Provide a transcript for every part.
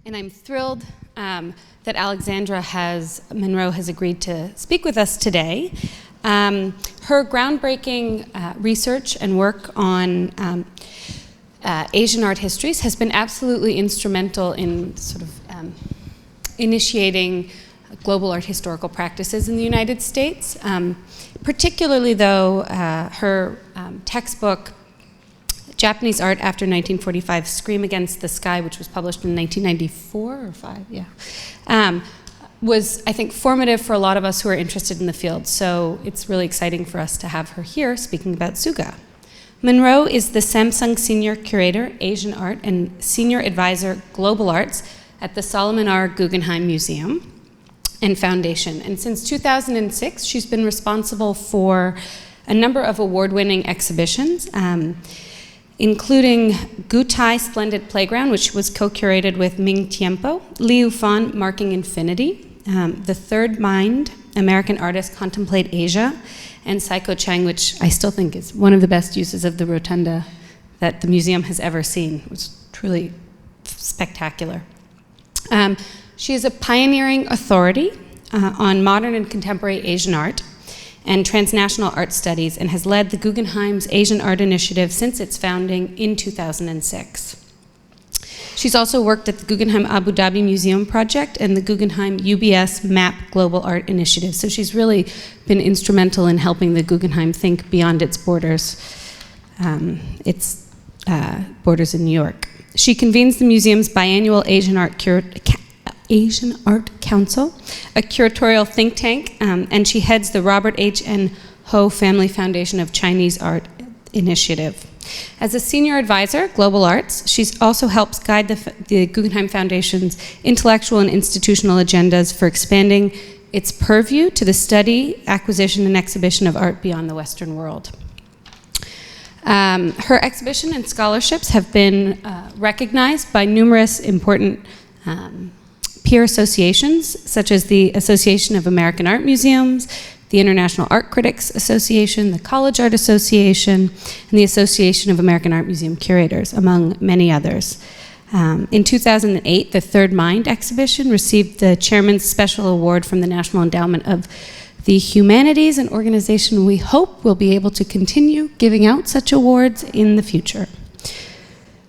And I'm thrilled that Alexandra Munroe has agreed to speak with us today. Her groundbreaking research and work on Asian art histories has been absolutely instrumental in sort of initiating global art historical practices in the United States. Particularly though, her textbook, Japanese Art After 1945, Scream Against the Sky, which was published in 1994 or 5, yeah, was, I think, formative for a lot of us who are interested in the field. So it's really exciting for us to have her here speaking about Suga. Munroe is the Samsung Senior Curator, Asian Art, and Senior Advisor, Global Arts at the Solomon R. Guggenheim Museum and Foundation. And since 2006, she's been responsible for a number of award-winning exhibitions, including Gutai Splendid Playground, which was co-curated with Ming Tiempo, Liu Fan, Marking Infinity, The Third Mind, American Artists Contemplate Asia, and Saiko Chang, which I still think is one of the best uses of the rotunda that the museum has ever seen. It was truly spectacular. She is a pioneering authority on modern and contemporary Asian art and transnational art studies, and has led the Guggenheim's Asian Art Initiative since its founding in 2006. She's also worked at the Guggenheim Abu Dhabi Museum Project and the Guggenheim UBS MAP Global Art Initiative. So she's really been instrumental in helping the Guggenheim think beyond its borders in New York. She convenes the museum's biannual Asian Art Council, a curatorial think tank, and she heads the Robert H. N. Ho Family Foundation of Chinese Art Initiative. As a senior advisor, Global Arts, she also helps guide the Guggenheim Foundation's intellectual and institutional agendas for expanding its purview to the study, acquisition, and exhibition of art beyond the Western world. Her exhibition and scholarships have been recognized by numerous important peer associations, such as the Association of American Art Museums, the International Art Critics Association, the College Art Association, and the Association of American Art Museum Curators, among many others. In 2008, the Third Mind exhibition received the Chairman's Special Award from the National Endowment of the Humanities, an organization we hope will be able to continue giving out such awards in the future.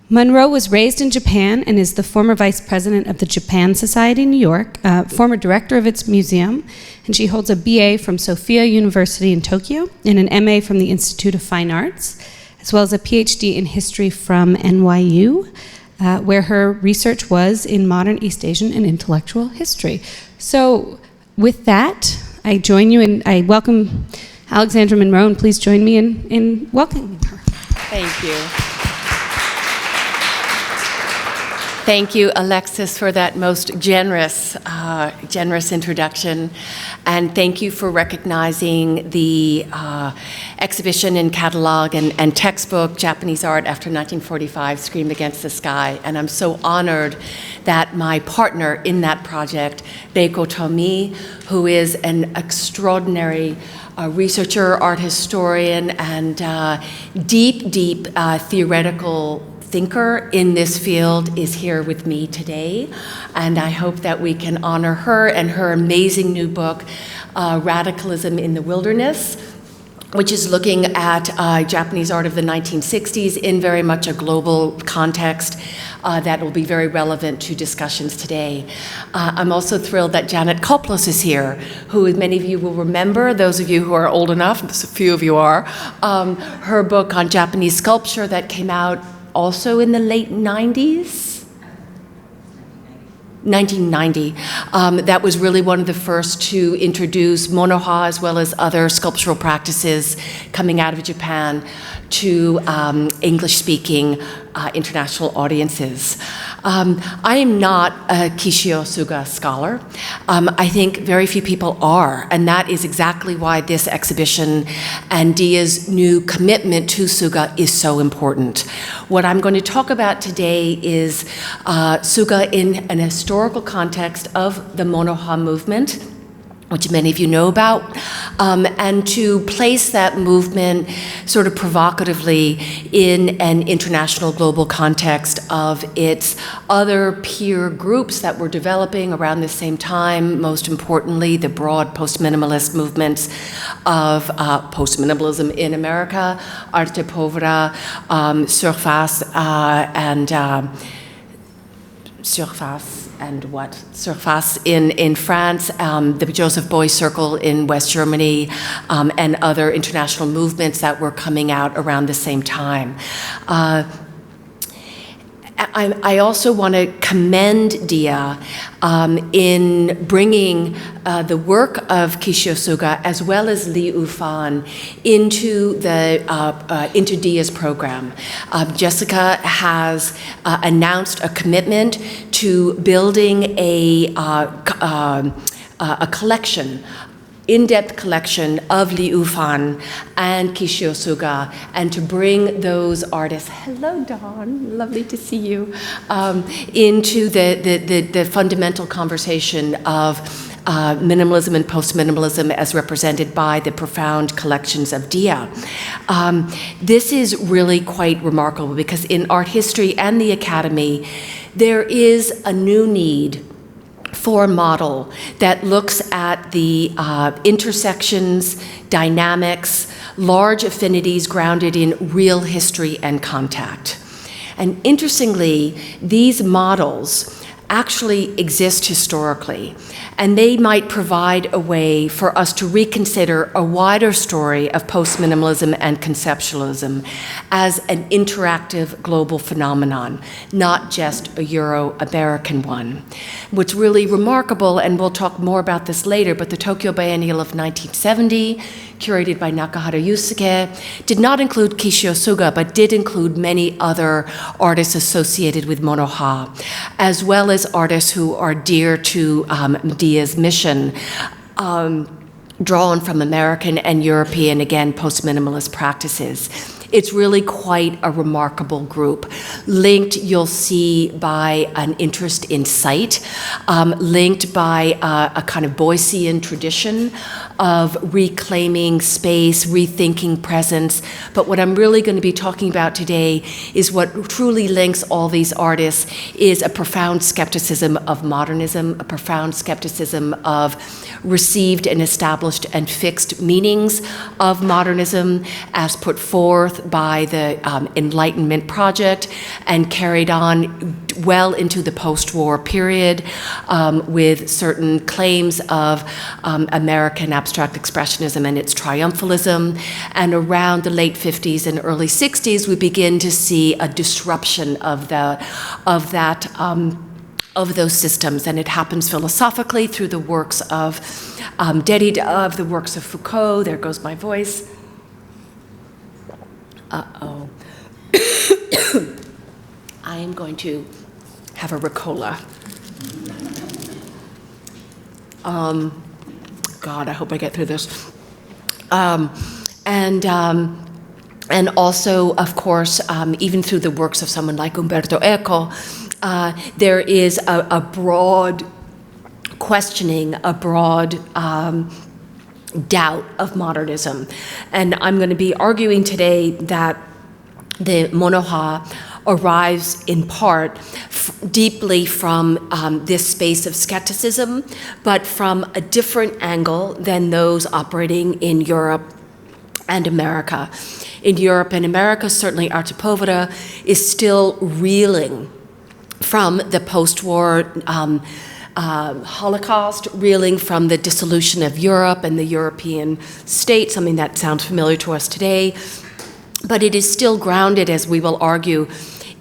Munroe was raised in Japan and is the former vice president of the Japan Society in New York, former director of its museum, and she holds a BA from Sophia University in Tokyo and an MA from the Institute of Fine Arts, as well as a PhD in history from NYU, where her research was in modern East Asian and intellectual history. So with that, I join you and I welcome Alexandra Munroe, and please join me in welcoming her. Thank you. Thank you, Alexis, for that most generous introduction. And thank you for recognizing the exhibition and catalog and textbook, Japanese Art After 1945, Scream Against the Sky. And I'm so honored that my partner in that project, Reiko Tomi, who is an extraordinary researcher, art historian, and deep theoretical thinker in this field, is here with me today, and I hope that we can honor her and her amazing new book, Radicalism in the Wilderness, which is looking at Japanese art of the 1960s in very much a global context that will be very relevant to discussions today. I'm also thrilled that Janet Koplos is here, who many of you will remember, those of you who are old enough, a few of you are, her book on Japanese sculpture that came out also in the late 90s? 1990. That was really one of the first to introduce monoha as well as other sculptural practices coming out of Japan to English-speaking international audiences. I am not a Kishio Suga scholar. I think very few people are, and that is exactly why this exhibition and Dia's new commitment to Suga is so important. What I'm going to talk about today is Suga in an historical context of the monoha movement, which many of you know about, and to place that movement sort of provocatively in an international global context of its other peer groups that were developing around the same time, most importantly, the broad post-minimalist movements of post-minimalism in America, arte povera, surface, Surface in France, the Joseph Beuys Circle in West Germany, and other international movements that were coming out around the same time. I also want to commend Dia in bringing the work of Kishio Suga as well as Li Yufan into Dia's program. Jessica has announced a commitment to building a collection, in-depth collection of Li Yufan and Kishio Suga, and to bring those artists, hello Dawn, lovely to see you, into the fundamental conversation of minimalism and post-minimalism as represented by the profound collections of Dia. This is really quite remarkable because in art history and the Academy, there is a new need for a model that looks at the intersections, dynamics, large affinities grounded in real history and contact. And interestingly, these models actually exist historically, and they might provide a way for us to reconsider a wider story of post-minimalism and conceptualism as an interactive global phenomenon, not just a Euro-American one. What's really remarkable, and we'll talk more about this later, but the Tokyo Biennial of 1970, curated by Nakahara Yusuke, did not include Kishio Suga, but did include many other artists associated with Munroe, as well as artists who are dear to Dia's mission, drawn from American and European, again, post-minimalist practices. It's really quite a remarkable group, linked, you'll see, by an interest in sight, linked by a kind of Boycean tradition of reclaiming space, rethinking presence. But what I'm really going to be talking about today is what truly links all these artists is a profound skepticism of modernism, a profound skepticism of received and established and fixed meanings of modernism as put forth by the Enlightenment project and carried on well into the post-war period with certain claims of American abstract expressionism and its triumphalism. And around the late 50s and early 60s, we begin to see a disruption of those systems, and it happens philosophically through the works of Derrida, of the works of Foucault. There goes my voice. Uh-oh. I am going to have a Ricola. God, I hope I get through this. And also, of course, even through the works of someone like Umberto Eco, there is a broad questioning, a broad doubt of modernism. And I'm going to be arguing today that the Munroe arrives in part deeply from this space of skepticism, but from a different angle than those operating in Europe and America. In Europe and America, certainly arte povera is still reeling from the post-war Holocaust, reeling from the dissolution of Europe and the European state, something that sounds familiar to us today. But it is still grounded, as we will argue,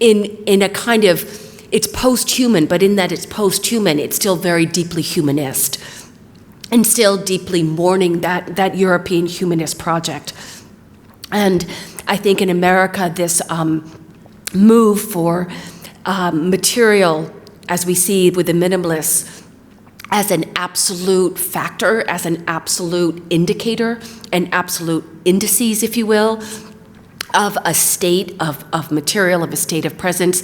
in a kind of, it's post-human, but in that it's post-human, it's still very deeply humanist and still deeply mourning that European humanist project. And I think in America, this move for material, as we see with the minimalists, as an absolute factor, as an absolute indicator, an absolute indices, if you will, of a state of material, of a state of presence,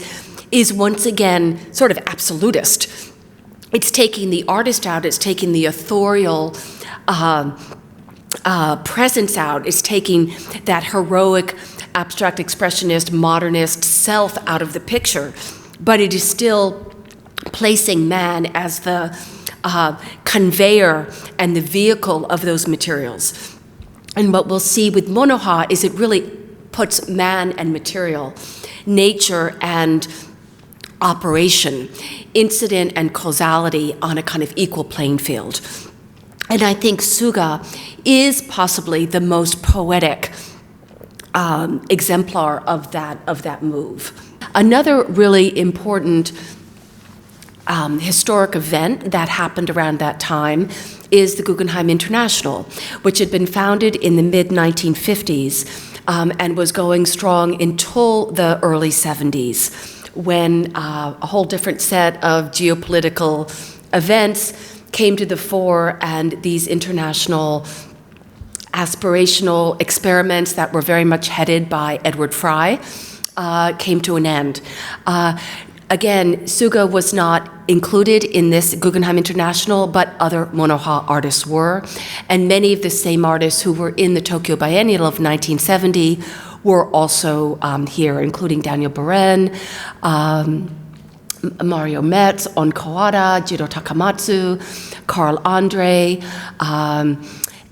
is once again sort of absolutist. it's taking the artist out, it's taking the authorial presence out, it's taking that heroic, abstract expressionist, modernist self out of the picture, but it is still placing man as the conveyor and the vehicle of those materials. And what we'll see with Monoha is it really puts man and material, nature and operation, incident and causality on a kind of equal playing field. And I think Suga is possibly the most poetic exemplar of that move. Another really important historic event that happened around that time is the Guggenheim International, which had been founded in the mid-1950s and was going strong until the early 70s, when a whole different set of geopolitical events came to the fore, and these international aspirational experiments that were very much headed by Edward Fry came to an end. Again, Suga was not included in this Guggenheim International, but other Monoha artists were. And many of the same artists who were in the Tokyo Biennial of 1970 were also here, including Daniel Buren, Mario Metz, On Kawada, Jiro Takamatsu, Carl Andre,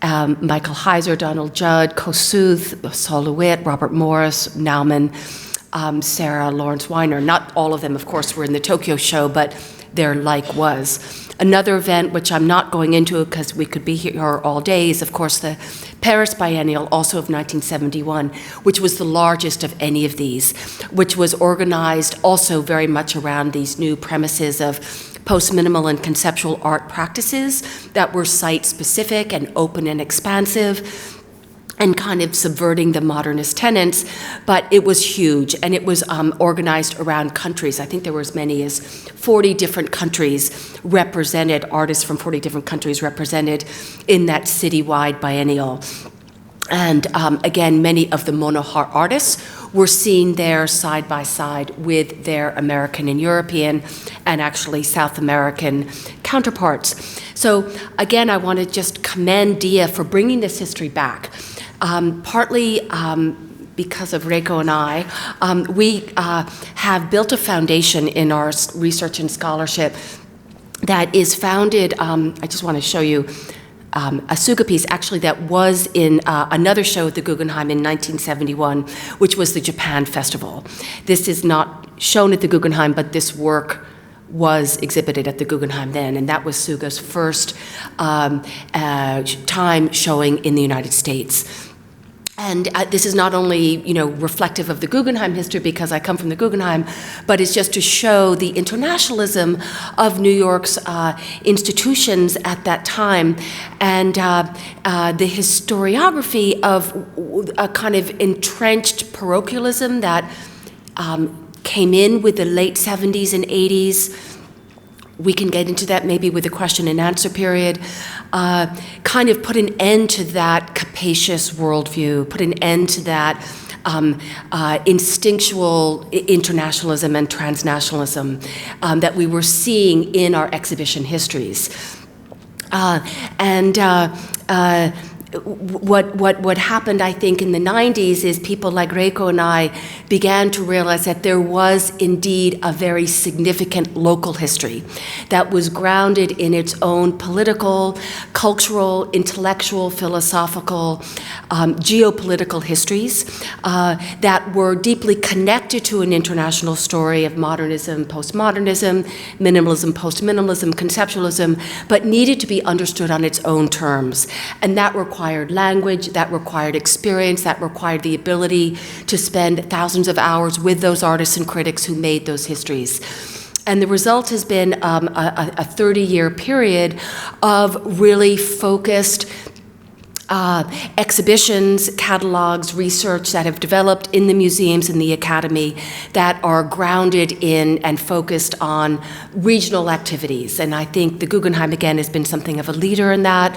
Michael Heiser, Donald Judd, Kossuth, Saul Lewitt, Robert Morris, Naumann, Sarah Lawrence Weiner. Not all of them, of course, were in the Tokyo show, but their like was. Another event, which I'm not going into because we could be here all day, is, of course, the Paris Biennial, also of 1971, which was the largest of any of these, which was organized also very much around these new premises of post-minimal and conceptual art practices that were site-specific and open and expansive, and kind of subverting the modernist tenets, but it was huge, and it was organized around countries. I think there were as many as 40 different countries represented, artists from 40 different countries represented in that citywide biennial. And again, many of the Monoha artists were seen there side by side with their American and European and actually South American counterparts. So again, I want to just commend Dia for bringing this history back. Partly because of Reiko and I, we have built a foundation in our research and scholarship that is founded, I just want to show you a Suga piece actually that was in another show at the Guggenheim in 1971, which was the Japan Festival. This is not shown at the Guggenheim, but this work was exhibited at the Guggenheim then, and that was Suga's first time showing in the United States. And this is not only, reflective of the Guggenheim history because I come from the Guggenheim, but it's just to show the internationalism of New York's institutions at that time and the historiography of a kind of entrenched parochialism that came in with the late 70s and 80s. We can get into that maybe with the question and answer period, kind of put an end to that capacious worldview, put an end to that instinctual internationalism and transnationalism that we were seeing in our exhibition histories. What happened, I think, in the 90s is people like Reiko and I began to realize that there was indeed a very significant local history that was grounded in its own political, cultural, intellectual, philosophical, geopolitical histories that were deeply connected to an international story of modernism, postmodernism, minimalism, post-minimalism, conceptualism, but needed to be understood on its own terms. And that required language, that required experience, that required the ability to spend thousands of hours with those artists and critics who made those histories. And the result has been a 30-year period of really focused exhibitions, catalogs, research that have developed in the museums and the Academy that are grounded in and focused on regional activities. And I think the Guggenheim, again, has been something of a leader in that.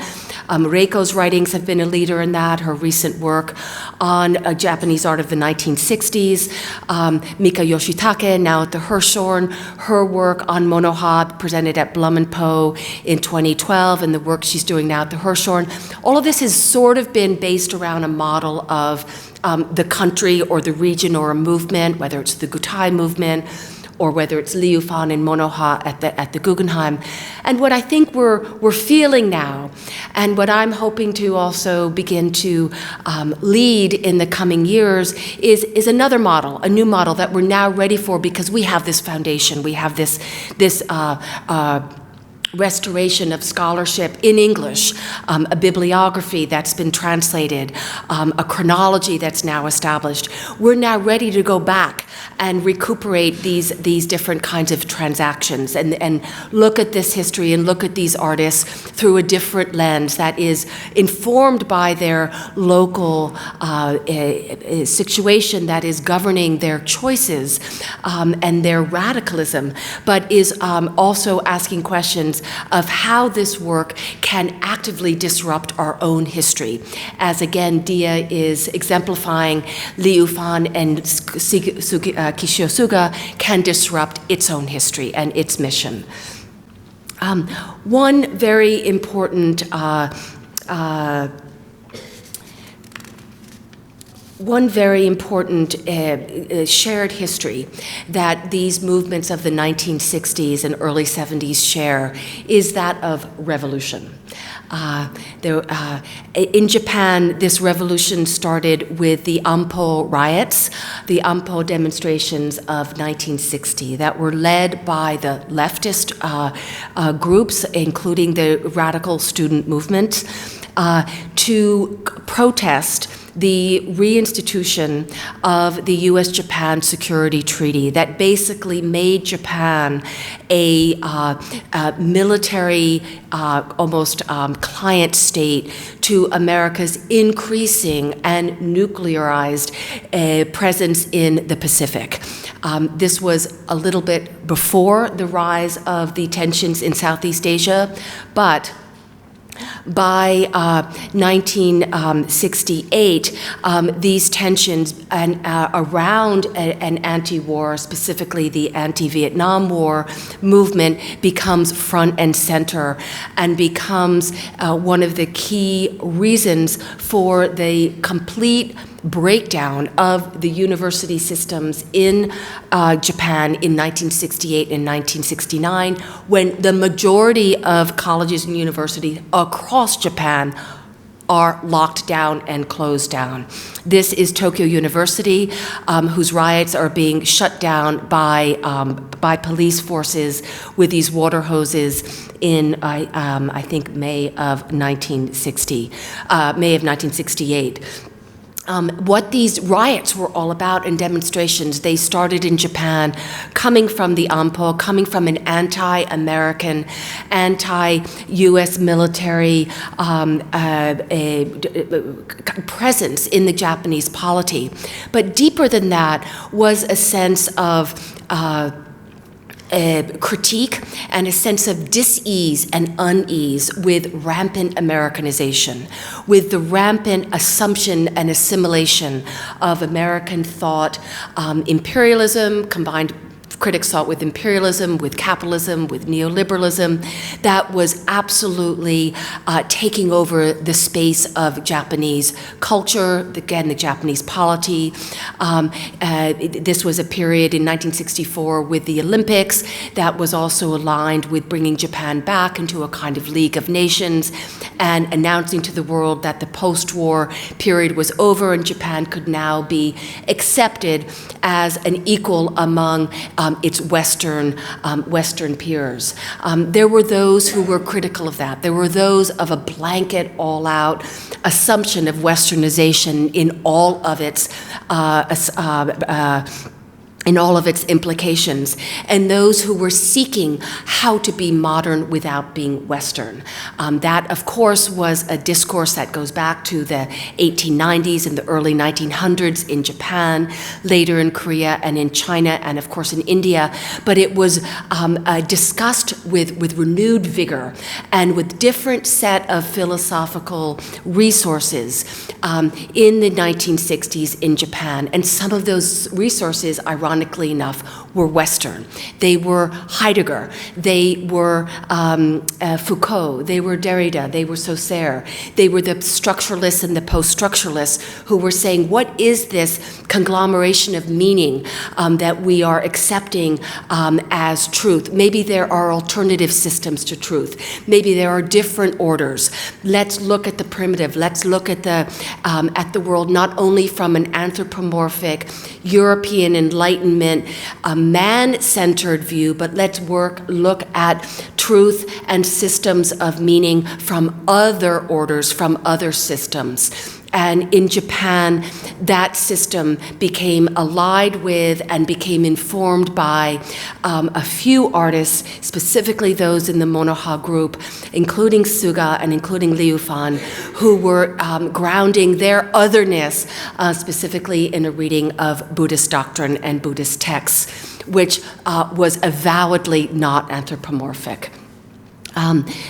Reiko's writings have been a leader in that, her recent work on Japanese art of the 1960s. Mika Yoshitake, now at the Hirshhorn, her work on Monoha, presented at Blum and Poe in 2012, and the work she's doing now at the Hirshhorn. All of this has sort of been based around a model of the country or the region or a movement, whether it's the Gutai movement or whether it's Liu Fan and Monoha at the Guggenheim. And what I think we're feeling now, and what I'm hoping to also begin to lead in the coming years, is another model, a new model that we're now ready for because we have this foundation, we have this restoration of scholarship in English, a bibliography that's been translated, a chronology that's now established. We're now ready to go back and recuperate these different kinds of transactions and look at this history and look at these artists through a different lens that is informed by their local situation that is governing their choices and their radicalism, but is also asking questions of how this work can actively disrupt our own history. As again, Dia is exemplifying, Liu Fan and Kishio Suga can disrupt its own history and its mission. One very important shared history that these movements of the 1960s and early 70s share is that of revolution. In Japan, this revolution started with the Ampo riots, the Ampo demonstrations of 1960 that were led by the leftist groups, including the radical student movement, to protest the reinstitution of the U.S.-Japan Security Treaty that basically made Japan a military, almost client state to America's increasing and nuclearized presence in the Pacific. This was a little bit before the rise of the tensions in Southeast Asia, but by 1968, these tensions around an anti-war, specifically the anti-Vietnam War movement, becomes front and center and becomes one of the key reasons for the complete breakdown of the university systems in Japan in 1968 and 1969, when the majority of colleges and universities across Japan are locked down and closed down. This is Tokyo University, whose riots are being shut down by police forces with these water hoses in, I think, May of 1968. What these riots were all about and demonstrations, they started in Japan, coming from the Ampo, coming from an anti-American, anti-U.S. military presence in the Japanese polity. But deeper than that was a sense of critique and a sense of dis-ease and unease with rampant Americanization, with the rampant assumption and assimilation of American thought, imperialism combined. Critics saw it with imperialism, with capitalism, with neoliberalism, that was absolutely taking over the space of Japanese culture, again, the Japanese polity. This was a period in 1964 with the Olympics that was also aligned with bringing Japan back into a kind of League of Nations and announcing to the world that the post-war period was over and Japan could now be accepted as an equal among its Western peers. There were those who were critical of that. There were those of a blanket, all-out assumption of Westernization in all of its in all of its implications, and those who were seeking how to be modern without being Western. That, of course, was a discourse that goes back to the 1890s and the early 1900s in Japan, later in Korea and in China, and of course in India, but it was discussed with renewed vigor and with different set of philosophical resources in the 1960s in Japan. And some of those resources, ironically enough, were Western. They were Heidegger, they were Foucault, they were Derrida, they were Saussure, they were the structuralists and the post-structuralists who were saying, what is this conglomeration of meaning that we are accepting as truth? Maybe there are alternative systems to truth. Maybe there are different orders. Let's look at the primitive. Let's look at the world not only from an anthropomorphic European Enlightenment, a man-centered view, but let's look at truth and systems of meaning from other orders, from other systems. And in Japan, that system became allied with and became informed by a few artists, specifically those in the Monoha group, including Suga and including Liu Fan, who were grounding their otherness specifically in a reading of Buddhist doctrine and Buddhist texts, which was avowedly not anthropomorphic.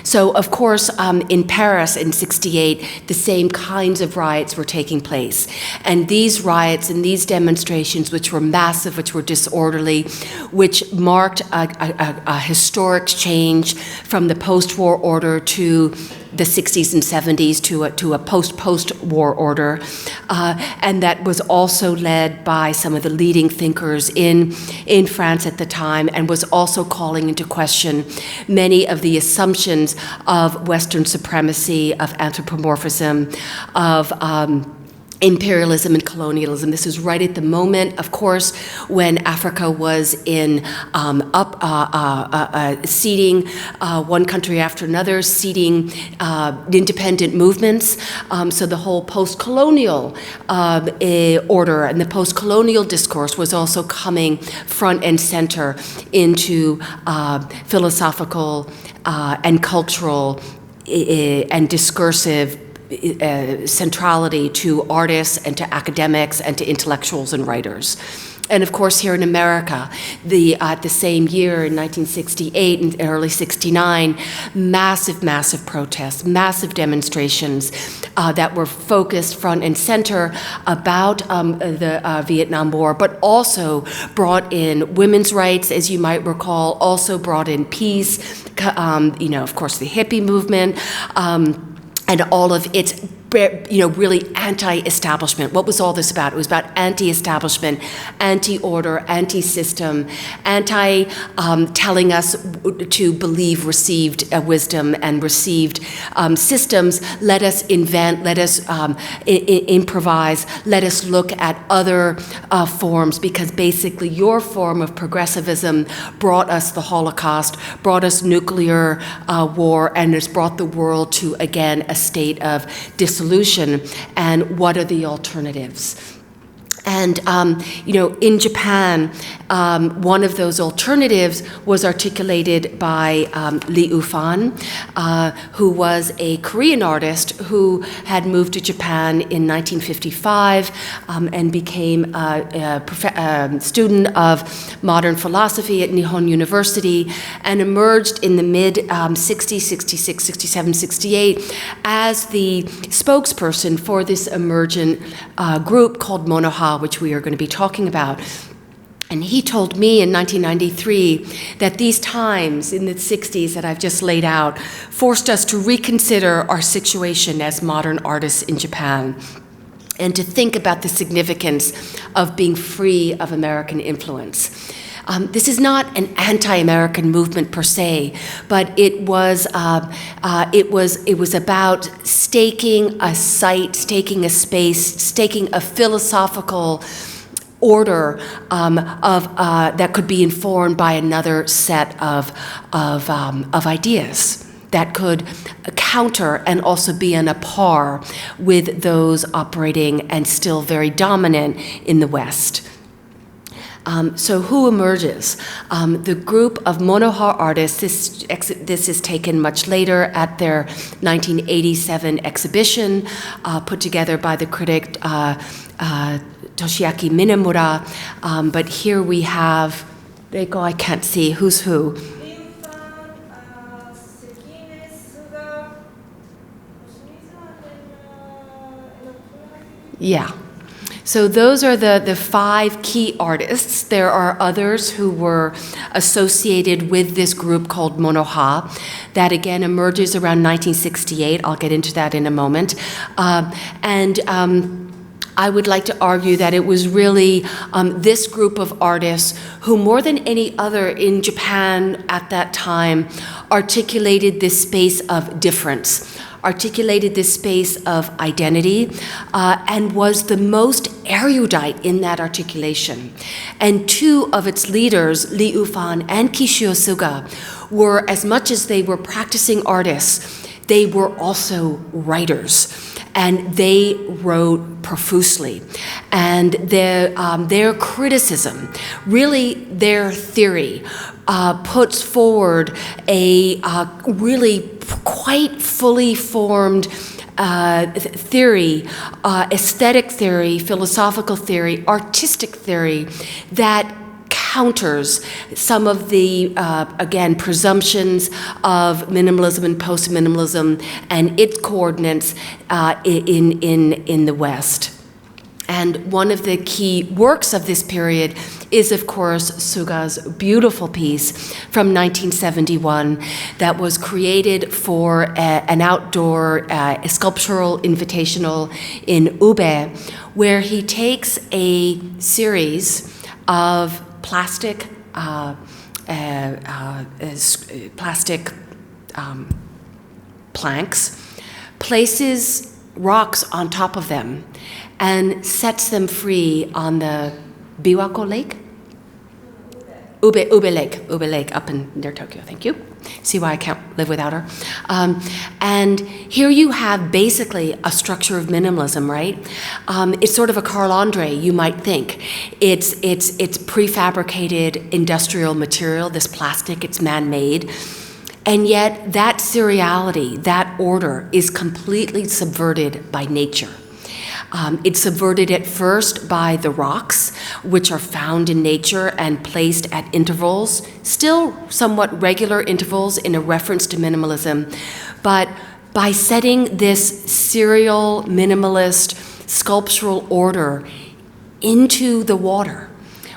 So, of course, in Paris in '68, the same kinds of riots were taking place. And these riots and these demonstrations, which were massive, which were disorderly, which marked a historic change from the post-war order to the 60s and 70s to a post-war order, and that was also led by some of the leading thinkers in France at the time, and was also calling into question many of the assumptions of Western supremacy, of anthropomorphism, of imperialism and colonialism. This is right at the moment, of course, when Africa was in seeding one country after another, seeding independent movements. So the whole post-colonial order and the post-colonial discourse was also coming front and center into philosophical and cultural and discursive centrality to artists and to academics and to intellectuals and writers. And of course, here in America, at the same year, in 1968 and early '69, massive protests, massive demonstrations that were focused front and center about the Vietnam War, but also brought in women's rights, as you might recall, also brought in peace, of course, the hippie movement, and all of its, really anti-establishment. What was all this about? It was about anti-establishment, anti-order, anti-system, telling us to believe received wisdom and received systems. Let us invent, let us improvise, let us look at other forms, because basically your form of progressivism brought us the Holocaust, brought us nuclear war, and has brought the world to, again, a state of dissolution. And what are the alternatives? And, in Japan, one of those alternatives was articulated by Liu Fan, who was a Korean artist who had moved to Japan in 1955 and became a student of modern philosophy at Nihon University, and emerged in the mid-60s, 66, 67, 68, as the spokesperson for this emergent group called Monoha, which we are going to be talking about. And he told me in 1993 that these times in the 60s that I've just laid out forced us to reconsider our situation as modern artists in Japan, and to think about the significance of being free of American influence. This is not an anti-American movement per se, but it was about staking a site, staking a space, staking a philosophical order that could be informed by another set of ideas that could counter and also be on a par with those operating and still very dominant in the West. So who emerges? The group of Monoha artists, this is taken much later at their 1987 exhibition, put together by the critic Toshiaki Minamura. But here we have, Reiko, I can't see, who's who? Yeah. So those are the 5 key artists. There are others who were associated with this group called Monoha that again emerges around 1968. I'll get into that in a moment. I would like to argue that it was really this group of artists who, more than any other in Japan at that time, articulated this space of difference, articulated this space of identity, and was the most erudite in that articulation. And 2 of its leaders, Lee Ufan and Kishio Suga, were, as much as they were practicing artists, they were also writers. And they wrote profusely. And their criticism, really their theory, puts forward a really quite fully formed theory, aesthetic theory, philosophical theory, artistic theory that counters some of the, again, presumptions of minimalism and post-minimalism and its coordinates in the West. And one of the key works of this period is, of course, Suga's beautiful piece from 1971 that was created for an outdoor sculptural invitational in Ube, where he takes a series of plastic planks, places rocks on top of them, and sets them free on the Biwako Lake? Ube Lake up near Tokyo, thank you. See why I can't live without her. And here you have basically a structure of minimalism, right? It's sort of a Carl Andre, you might think. It's prefabricated industrial material, this plastic, it's man-made. And yet that seriality, that order, is completely subverted by nature. It's subverted at first by the rocks, which are found in nature and placed at intervals, still somewhat regular intervals in a reference to minimalism, but by setting this serial, minimalist, sculptural order into the water,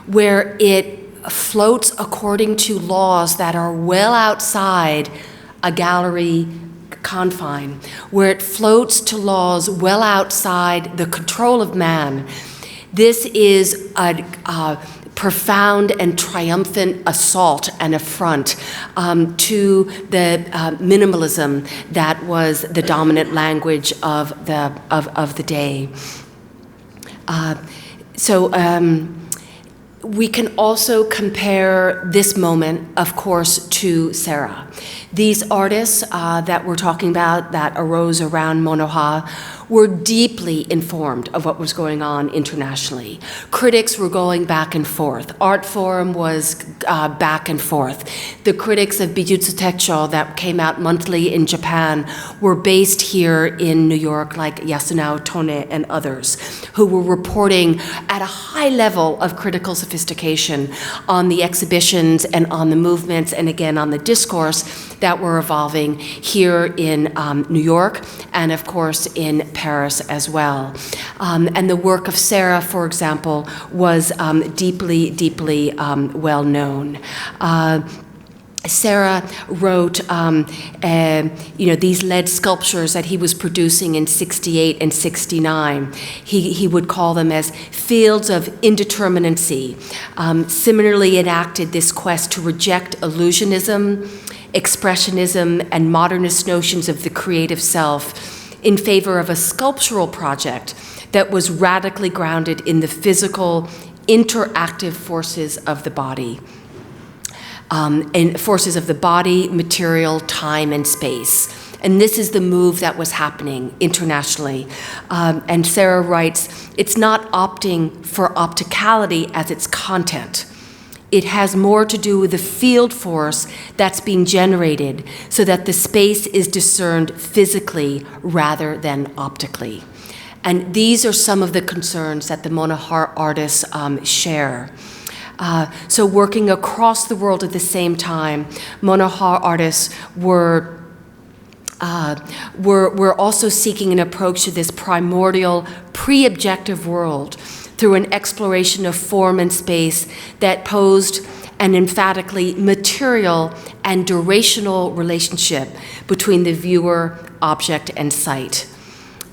where it floats according to laws that are well outside a gallery confine, where it floats to laws well outside the control of man. This is a profound and triumphant assault and affront to the minimalism that was the dominant language of the day. We can also compare this moment, of course, to Serra. These artists that we're talking about that arose around Monoha were deeply informed of what was going on internationally. Critics were going back and forth. Art Forum was back and forth. The critics of Bijutsu Techo that came out monthly in Japan were based here in New York, like Yasunao Tone and others, who were reporting at a high level of critical sophistication on the exhibitions and on the movements and again on the discourse that were evolving here in New York and of course in Paris as well. And the work of Serra, for example, was deeply well known. Serra wrote, these lead sculptures that he was producing in 68 and 69. He would call them as fields of indeterminacy. Similarly enacted this quest to reject illusionism, expressionism, and modernist notions of the creative self in favor of a sculptural project that was radically grounded in the physical, interactive forces of the body. And forces of the body, material, time, and space. And this is the move that was happening internationally. And Serra writes, it's not opting for opticality as its content. It has more to do with the field force that's being generated so that the space is discerned physically rather than optically. And these are some of the concerns that the Monoha artists share. So working across the world at the same time, Monoha artists were also seeking an approach to this primordial, pre-objective world through an exploration of form and space that posed an emphatically material and durational relationship between the viewer, object, and site.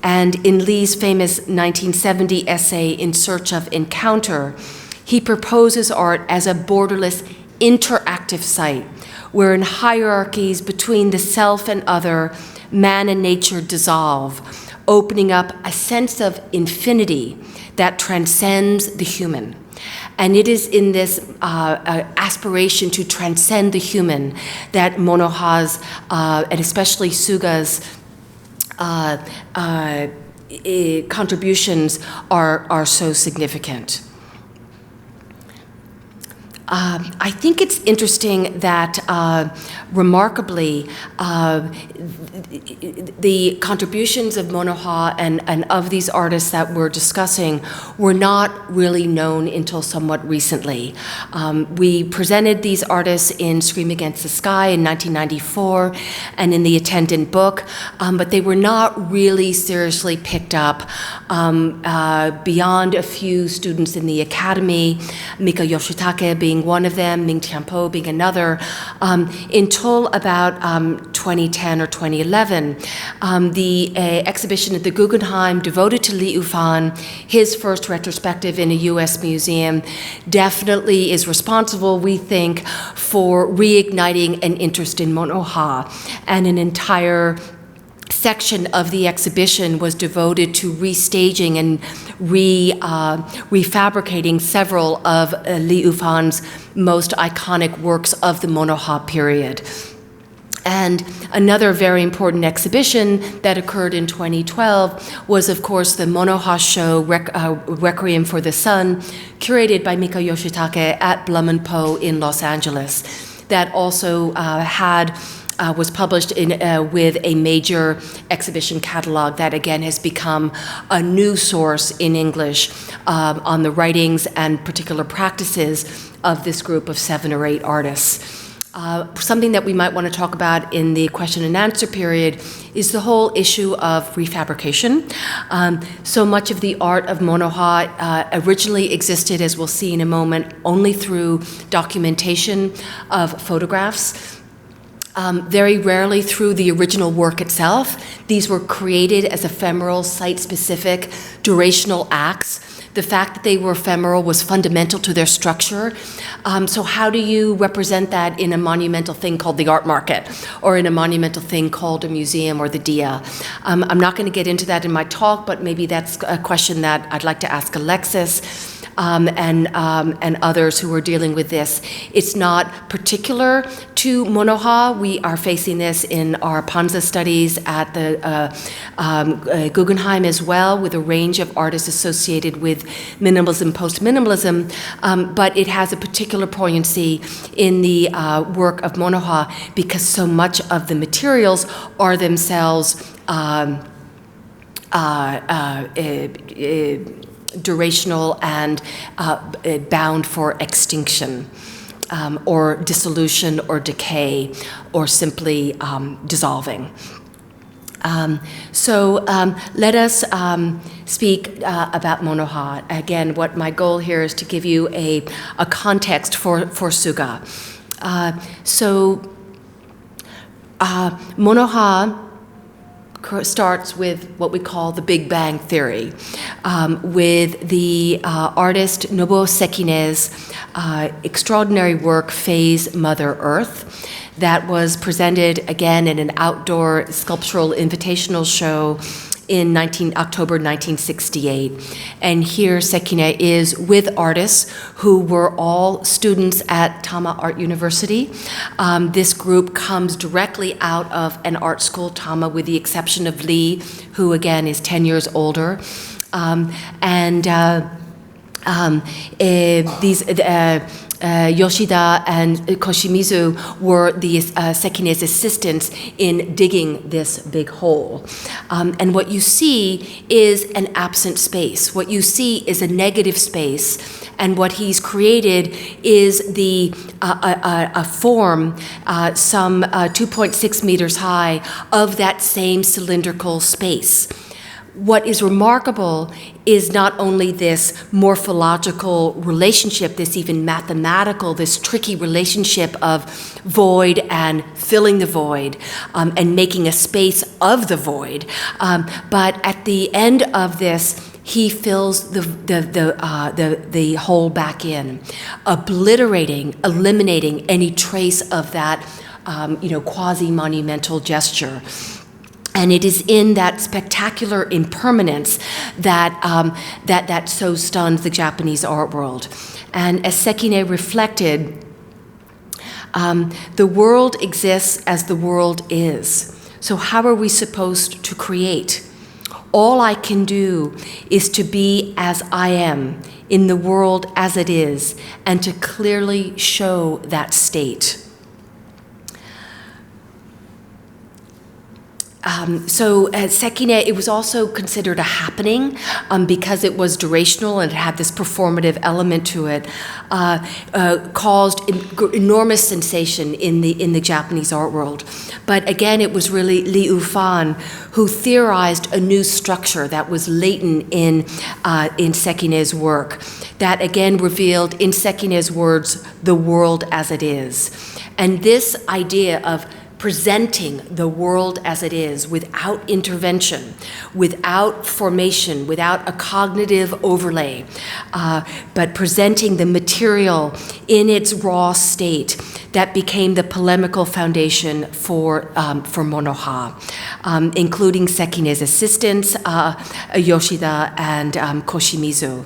And in Lee's famous 1970 essay, In Search of Encounter, he proposes art as a borderless, interactive site, wherein hierarchies between the self and other, man and nature dissolve, opening up a sense of infinity that transcends the human. And it is in this aspiration to transcend the human that Monoha's, and especially Suga's, contributions are so significant. I think it's interesting that, remarkably, the contributions of Monoha and of these artists that we're discussing were not really known until somewhat recently. We presented these artists in Scream Against the Sky in 1994 and in the attendant book, but they were not really seriously picked up beyond a few students in the academy, Mika Yoshitake being one of them, Ming Tianpo being another, until about 2010 or 2011. The exhibition at the Guggenheim devoted to Li Yufan, his first retrospective in a U.S. museum, definitely is responsible, we think, for reigniting an interest in Monoha, and an entire section of the exhibition was devoted to restaging and refabricating several of Li Yufan's most iconic works of the Monoha period. And another very important exhibition that occurred in 2012 was, of course, the Monoha show Requiem for the Sun, curated by Mika Yoshitake at Blum & Poe in Los Angeles, that also was published with a major exhibition catalog that, again, has become a new source in English on the writings and particular practices of this group of 7 or 8 artists. Something that we might want to talk about in the question and answer period is the whole issue of refabrication. So much of the art of Monoha originally existed, as we'll see in a moment, only through documentation of photographs. Very rarely through the original work itself. These were created as ephemeral, site-specific, durational acts. The fact that they were ephemeral was fundamental to their structure. So how do you represent that in a monumental thing called the art market, or in a monumental thing called a museum or the DIA? I'm not going to get into that in my talk, but maybe that's a question that I'd like to ask Alexis and others who are dealing with this. It's not particular to Monoha. We are facing this in our Panza studies at the Guggenheim as well, with a range of artists associated with minimalism, post-minimalism, but it has a particular poignancy in the work of Monoha because so much of the materials are themselves durational and bound for extinction, or dissolution or decay, or simply dissolving. So let us speak about Monoha. Again, what my goal here is to give you a context for Suga. Monoha starts with what we call the Big Bang Theory, with the artist Nobuo Sekine's extraordinary work, Phase Mother Earth, that was presented again in an outdoor sculptural invitational show in October 1968. And here Sekine is with artists who were all students at Tama Art University. This group comes directly out of an art school, Tama, with the exception of Lee, who again is 10 years older. Yoshida and Koshimizu were the Sekine's assistants in digging this big hole. And what you see is an absent space. What you see is a negative space. And what he's created is a form some 2.6 meters high of that same cylindrical space. What is remarkable is not only this morphological relationship, this even mathematical, this tricky relationship of void and filling the void and making a space of the void, but at the end of this, he fills the hole back in, eliminating any trace of that quasi-monumental gesture. And it is in that spectacular impermanence that so stuns the Japanese art world. And as Sekine reflected, the world exists as the world is. So how are we supposed to create? All I can do is to be as I am in the world as it is, and to clearly show that state. So Sekine, it was also considered a happening because it was durational and it had this performative element to it, caused enormous sensation in the Japanese art world. But again, it was really Liu Fan who theorized a new structure that was latent in Sekine's work, that again revealed, in Sekine's words, the world as it is. And this idea of presenting the world as it is, without intervention, without formation, without a cognitive overlay, but presenting the material in its raw state, that became the polemical foundation for Monoha, including Sekine's assistants, Yoshida and Koshimizu.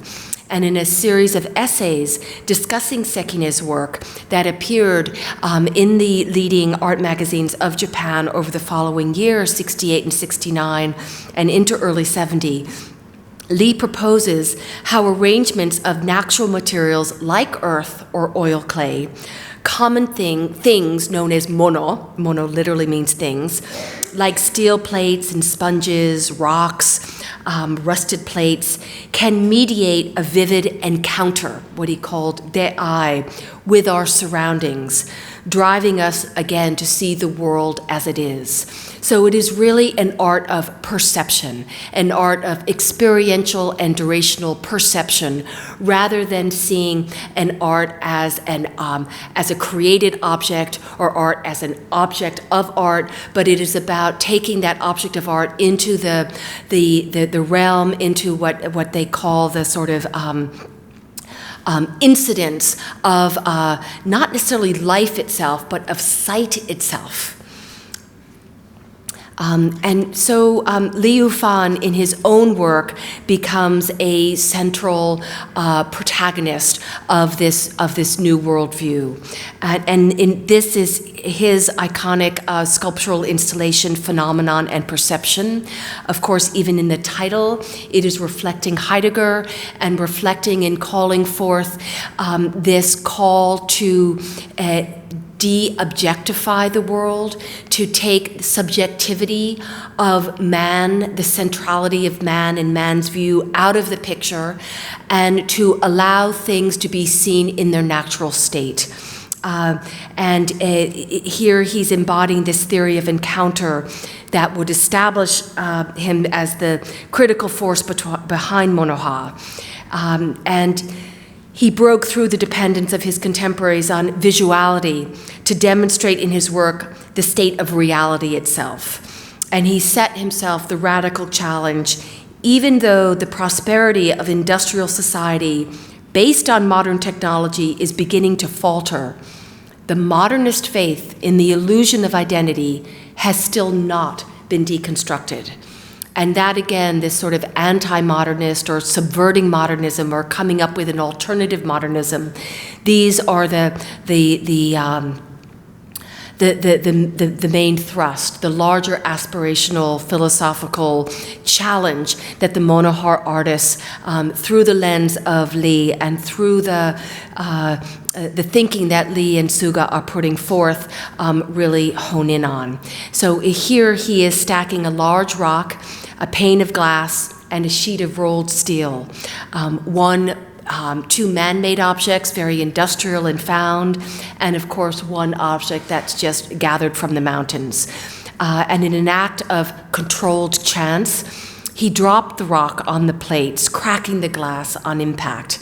And in a series of essays discussing Sekine's work that appeared in the leading art magazines of Japan over the following years, 68 and 69, and into early 70, Lee proposes how arrangements of natural materials like earth or oil clay, common things known as mono literally means things, like steel plates and sponges, rocks, rusted plates, can mediate a vivid encounter, what he called de'ai, with our surroundings, driving us again to see the world as it is. So it is really an art of perception, an art of experiential and durational perception, rather than seeing an art as a created object or art as an object of art, but it is about taking that object of art into the realm, into what they call the sort of incidence of not necessarily life itself, but of sight itself. And so Liu Fan, in his own work, becomes a central protagonist of this new worldview. And this is his iconic sculptural installation, Phenomenon and Perception. Of course, even in the title, it is reflecting Heidegger and reflecting and calling forth this call to de-objectify the world, to take subjectivity of man, the centrality of man and man's view out of the picture, and to allow things to be seen in their natural state. Here he's embodying this theory of encounter that would establish him as the critical force behind Monoha. And he broke through the dependence of his contemporaries on visuality to demonstrate in his work the state of reality itself. And he set himself the radical challenge, even though the prosperity of industrial society based on modern technology is beginning to falter, the modernist faith in the illusion of identity has still not been deconstructed. And that, again, this sort of anti-modernist or subverting modernism or coming up with an alternative modernism, these are the the main thrust, the larger aspirational philosophical challenge that the monohar artists, through the lens of Lee and through the thinking that Lee and Suga are putting forth, really hone in on. So here he is stacking a large rock, a pane of glass, and a sheet of rolled steel. Two man-made objects, very industrial and found, and of course one object that's just gathered from the mountains. And in an act of controlled chance, he dropped the rock on the plates, cracking the glass on impact.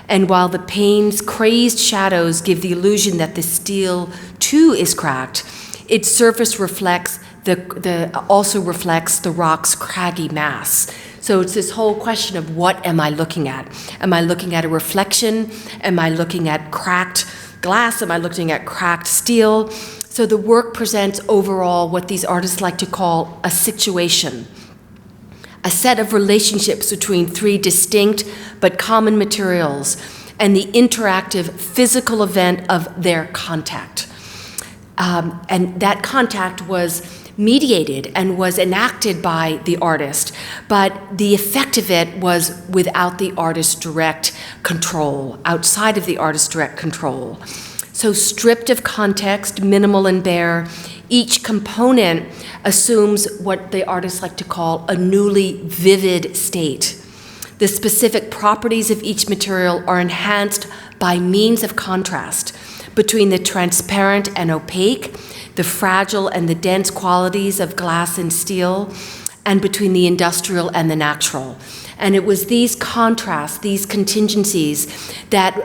And while the pane's crazed shadows give the illusion that the steel too is cracked, its surface reflects also reflects the rock's craggy mass. So it's this whole question of what am I looking at? Am I looking at a reflection? Am I looking at cracked glass? Am I looking at cracked steel? So the work presents overall what these artists like to call a situation, a set of relationships between three distinct but common materials and the interactive physical event of their contact. And that contact was mediated and was enacted by the artist, but the effect of it was without the artist's direct control, outside of the artist's direct control. So stripped of context, minimal and bare, each component assumes what the artists like to call a newly vivid state. The specific properties of each material are enhanced by means of contrast between the transparent and opaque, the fragile and the dense qualities of glass and steel, and between the industrial and the natural. And it was these contrasts, these contingencies, that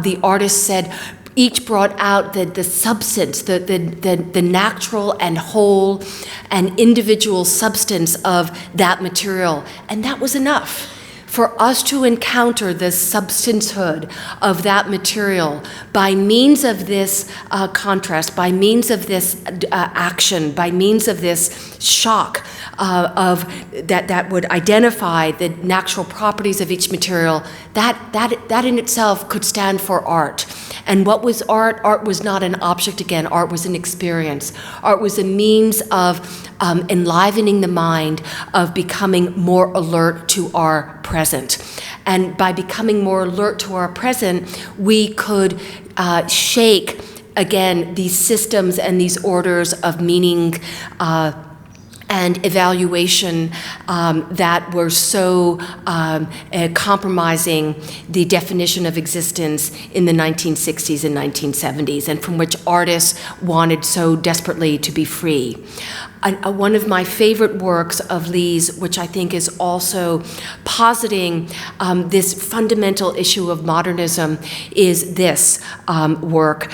the artist said each brought out the substance, the natural and whole and individual substance of that material. And that was enough for us to encounter the substancehood of that material by means of this contrast, by means of this action, by means of this shock that would identify the natural properties of each material. That in itself could stand for art. And what was art? Art was not an object again. Art was an experience. Art was a means of enlivening the mind, of becoming more alert to our present. And by becoming more alert to our present, we could shake, again, these systems and these orders of meaning and evaluation that were so compromising the definition of existence in the 1960s and 1970s, and from which artists wanted so desperately to be free. One of my favorite works of Lee's, which I think is also positing this fundamental issue of modernism, is this work.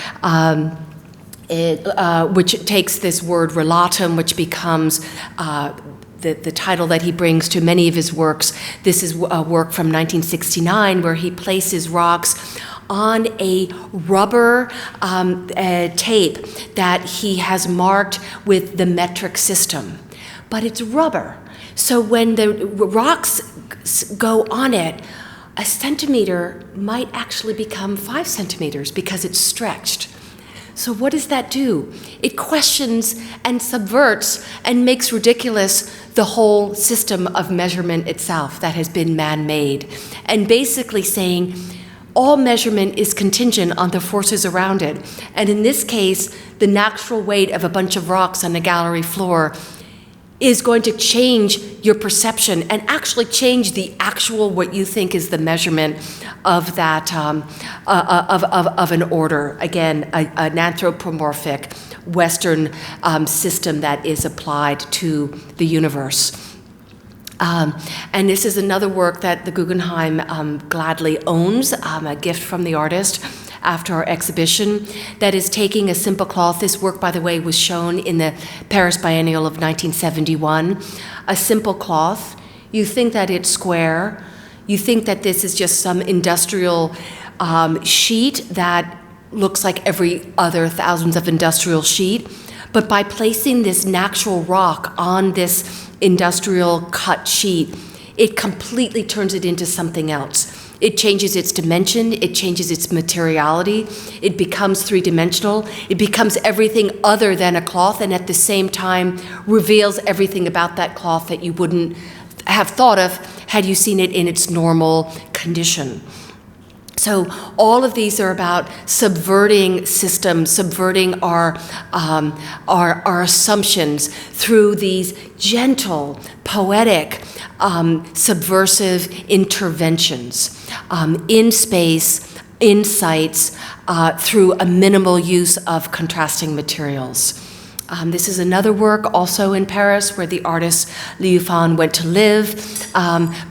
Which takes this word relatum, which becomes the title that he brings to many of his works. This is a work from 1969 where he places rocks on a rubber tape that he has marked with the metric system. But it's rubber. So when the rocks go on it, a centimeter might actually become 5 centimeters because it's stretched. So what does that do? It questions and subverts and makes ridiculous the whole system of measurement itself that has been man-made, and basically saying all measurement is contingent on the forces around it. And in this case, the natural weight of a bunch of rocks on a gallery floor is going to change your perception and actually change the actual what you think is the measurement of that of an order. Again, an anthropomorphic Western system that is applied to the universe. And this is another work that the Guggenheim gladly owns, a gift from the artist after our exhibition, that is taking a simple cloth. This work, by the way, was shown in the Paris Biennial of 1971. A simple cloth. You think that it's square. You think that this is just some industrial sheet that looks like every other thousands of industrial sheet. But by placing this natural rock on this industrial cut sheet, it completely turns it into something else. It changes its dimension, it changes its materiality, it becomes three-dimensional, it becomes everything other than a cloth, and at the same time reveals everything about that cloth that you wouldn't have thought of had you seen it in its normal condition. So all of these are about subverting systems, subverting our assumptions through these gentle, poetic, subversive interventions in space, in sights, through a minimal use of contrasting materials. This is another work also in Paris where the artist Liu Fan went to live,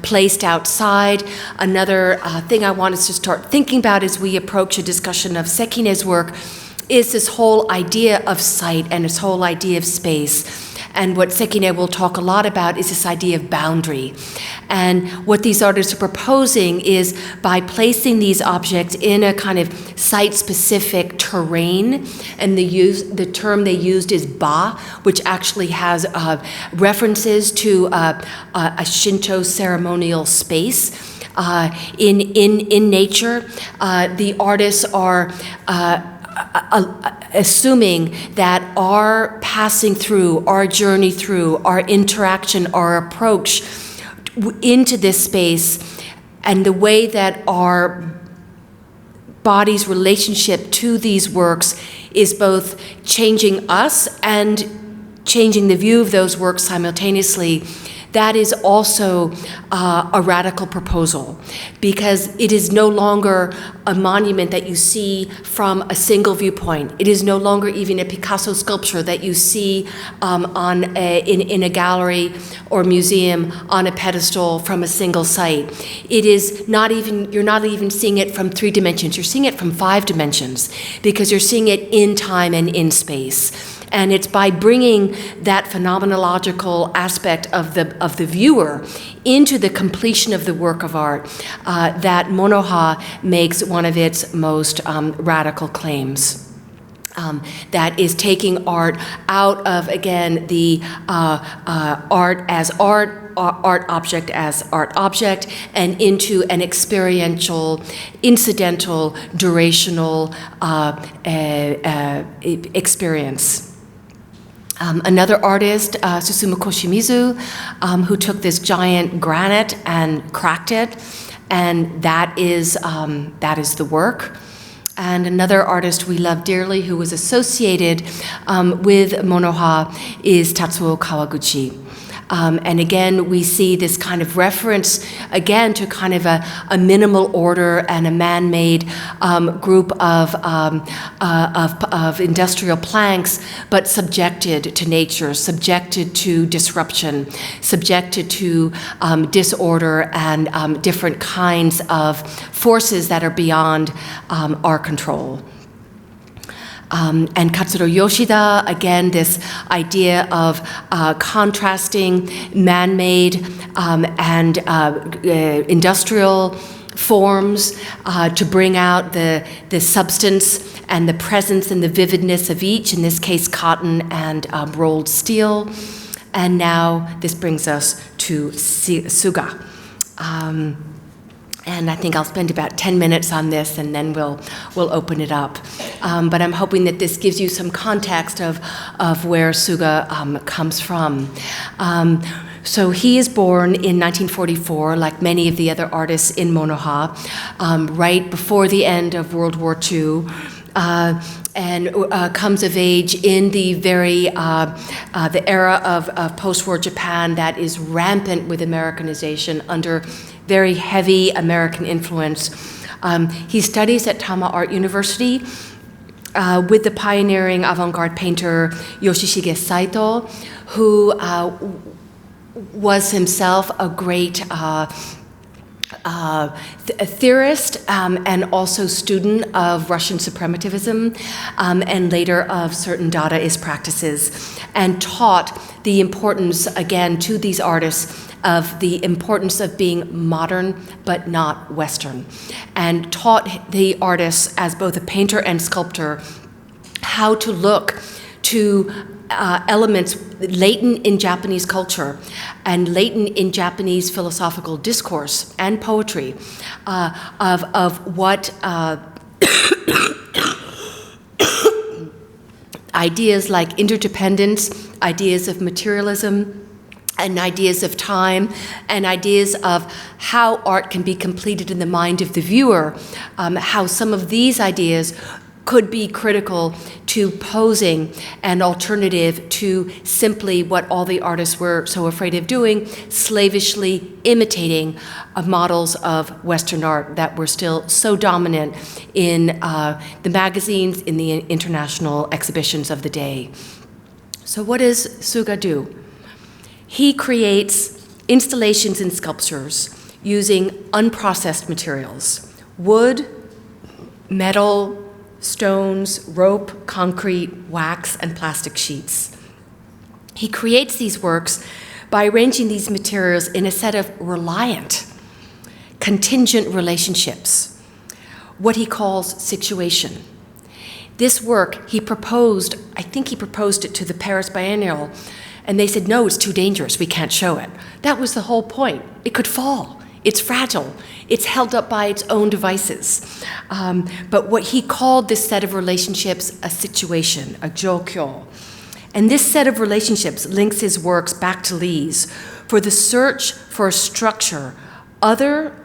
placed outside. Another thing I want us to start thinking about as we approach a discussion of Sekine's work is this whole idea of sight and this whole idea of space. And what Sekine will talk a lot about is this idea of boundary. And what these artists are proposing is by placing these objects in a kind of site-specific terrain, and the term they used is ba, which actually has references to a Shinto ceremonial space. In nature, the artists are assuming that our passing through, our journey through, our interaction, our approach into this space, and the way that our body's relationship to these works is both changing us and changing the view of those works simultaneously, that is also a radical proposal, because it is no longer a monument that you see from a single viewpoint. It is no longer even a Picasso sculpture that you see in a gallery or museum on a pedestal from a single site. It is not even, you're not even seeing it from 3 dimensions, you're seeing it from 5 dimensions, because you're seeing it in time and in space. And it's by bringing that phenomenological aspect of the viewer into the completion of the work of art that Monoha makes one of its most radical claims. That is taking art out of, again, the art as art, art object as art object, and into an experiential, incidental, durational experience. Another artist, Susumu Koshimizu, who took this giant granite and cracked it, and that is the work. And another artist we love dearly who was associated with Monoha is Tatsuo Kawaguchi. And again, we see this kind of reference, again, to kind of a minimal order and a man-made group of industrial planks, but subjected to nature, subjected to disruption, subjected to disorder and different kinds of forces that are beyond our control. And Katsuro Yoshida, again, this idea of contrasting man-made and industrial forms to bring out the substance and the presence and the vividness of each, in this case cotton and rolled steel. And now this brings us to Suga. And I think I'll spend about 10 minutes on this, and then we'll open it up. But I'm hoping that this gives you some context of where Suga comes from. So he is born in 1944, like many of the other artists in Monoha, right before the end of World War II. And comes of age in the the era of post-war Japan that is rampant with Americanization under very heavy American influence. He studies at Tama Art University with the pioneering avant-garde painter Yoshishige Saito, who was himself a great a theorist and also student of Russian suprematism and later of certain Dadaist practices, and taught the importance, again, to these artists of the importance of being modern but not Western, and taught the artists as both a painter and sculptor how to look to elements latent in Japanese culture and latent in Japanese philosophical discourse and poetry of what ideas like interdependence, ideas of materialism, and ideas of time, and ideas of how art can be completed in the mind of the viewer, how some of these ideas could be critical to posing an alternative to simply what all the artists were so afraid of doing, slavishly imitating models of Western art that were still so dominant in the magazines, in the international exhibitions of the day. So what does Suga do? He creates installations and sculptures using unprocessed materials: wood, metal, stones, rope, concrete, wax, and plastic sheets. He creates these works by arranging these materials in a set of reliant, contingent relationships, what he calls situation. This work he proposed, I think he proposed it to the Paris Biennial, and they said, no, it's too dangerous, we can't show it. That was the whole point. It could fall. It's fragile. It's held up by its own devices. But what he called this set of relationships a situation, a jokyo. And this set of relationships links his works back to Lee's for the search for a structure other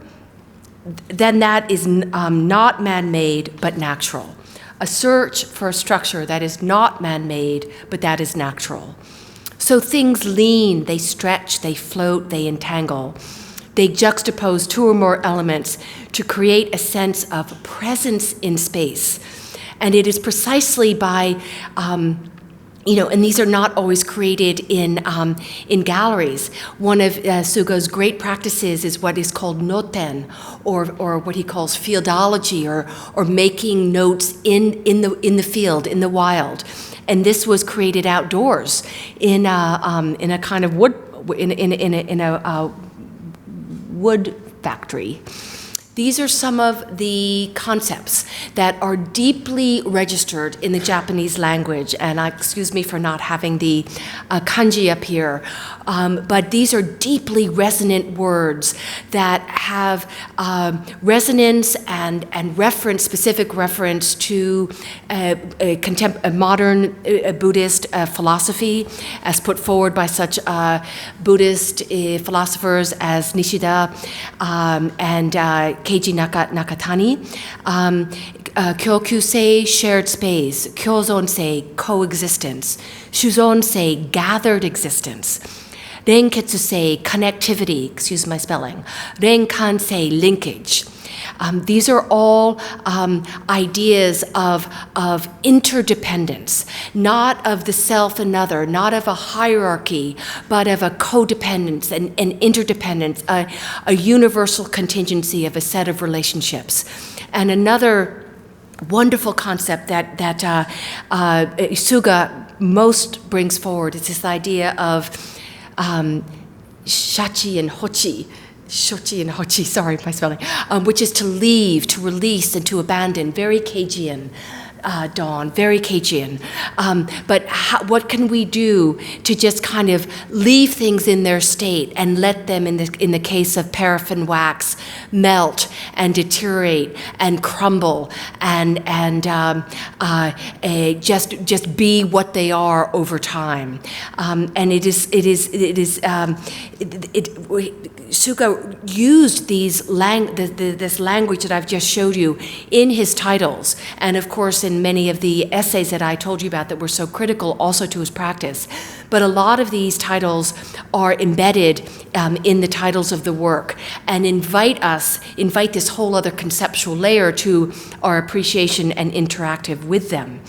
than that is not man-made but natural. A search for a structure that is not man-made but that is natural. So things lean, they stretch, they float, they entangle. They juxtapose two or more elements to create a sense of presence in space. And it is precisely by, and these are not always created in galleries. One of Suga's great practices is what is called noten, or what he calls fieldology, or making notes in the field, in the wild. And this was created outdoors in a kind of wood, in a wood factory. These are some of the concepts that are deeply registered in the Japanese language, and excuse me for not having the kanji up here, but these are deeply resonant words that have resonance and reference, specific reference to modern Buddhist philosophy as put forward by such Buddhist philosophers as Nishida and Keiji Nakatani. Kyokusei, shared space. Kyozonsei, coexistence. Shuzonsei, gathered existence. Renketsusei, connectivity, excuse my spelling. Renkansei, linkage. These are all ideas of interdependence, not of the self and other, not of a hierarchy, but of a codependence and interdependence, a universal contingency of a set of relationships. And another wonderful concept that Suga most brings forward is this idea of shachi and hochi. Shochi and hochi, sorry, my spelling, which is to leave, to release, and to abandon. Very Keijian, Dawn, very Keijian. But what can we do to just kind of leave things in their state and let them, in the case of paraffin wax, melt and deteriorate and crumble and just be what they are over time. And Suga used this language that I've just showed you in his titles, and of course in many of the essays that I told you about that were so critical also to his practice. But a lot of these titles are embedded in the titles of the work and invite this whole other conceptual layer to our appreciation and interactive with them.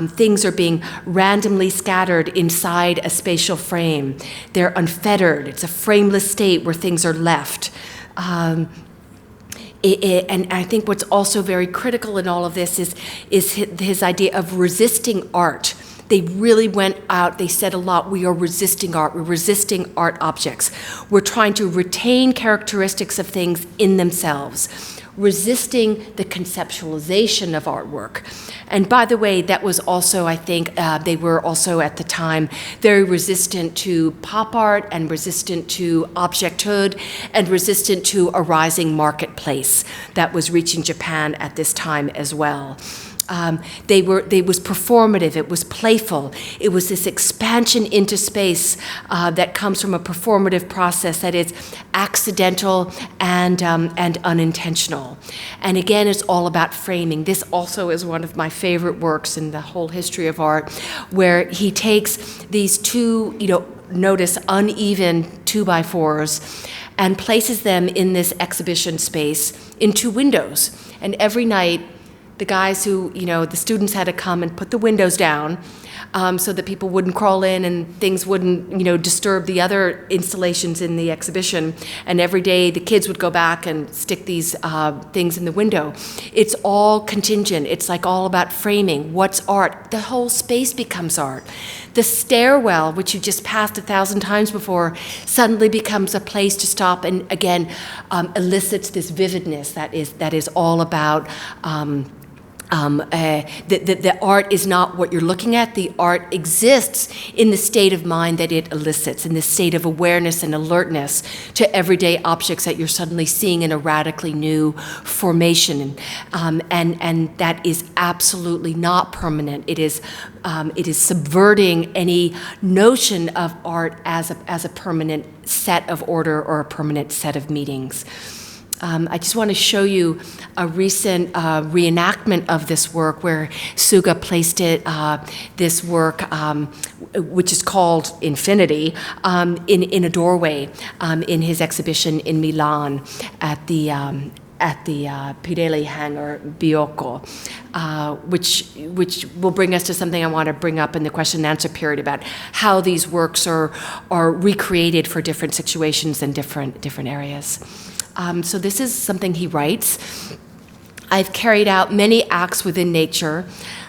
Things are being randomly scattered inside a spatial frame. They're unfettered. It's a frameless state where things are left. And I think what's also very critical in all of this is his idea of resisting art. They really went out, they said a lot, we are resisting art, we're resisting art objects. We're trying to retain characteristics of things in themselves. resisting the conceptualization of artwork. And by the way, that was also, I think, they were also at the time very resistant to pop art and resistant to objecthood and resistant to a rising marketplace that was reaching Japan at this time as well. They was performative, it was playful, it was this expansion into space that comes from a performative process that is accidental and unintentional. And again, it's all about framing. This also is one of my favorite works in the whole history of art, where he takes these two, notice uneven 2x4s, and places them in this exhibition space in two windows. And every night, the guys who, the students had to come and put the windows down so that people wouldn't crawl in and things wouldn't, disturb the other installations in the exhibition. And every day the kids would go back and stick these things in the window. It's all contingent. It's like all about framing. What's art? The whole space becomes art. The stairwell, which you just passed 1,000 times before, suddenly becomes a place to stop and again elicits this vividness that is all about the art is not what you're looking at. The art exists in the state of mind that it elicits, in the state of awareness and alertness to everyday objects that you're suddenly seeing in a radically new formation. And that is absolutely not permanent. It is subverting any notion of art as a permanent set of order or a permanent set of meetings. I just want to show you a recent reenactment of this work where Suga placed this work, which is called Infinity, in a doorway in his exhibition in Milan at the Pirelli hangar Biocco, which will bring us to something I want to bring up in the question and answer period about how these works are recreated for different situations and different areas. So this is something he writes. I've carried out many acts within nature,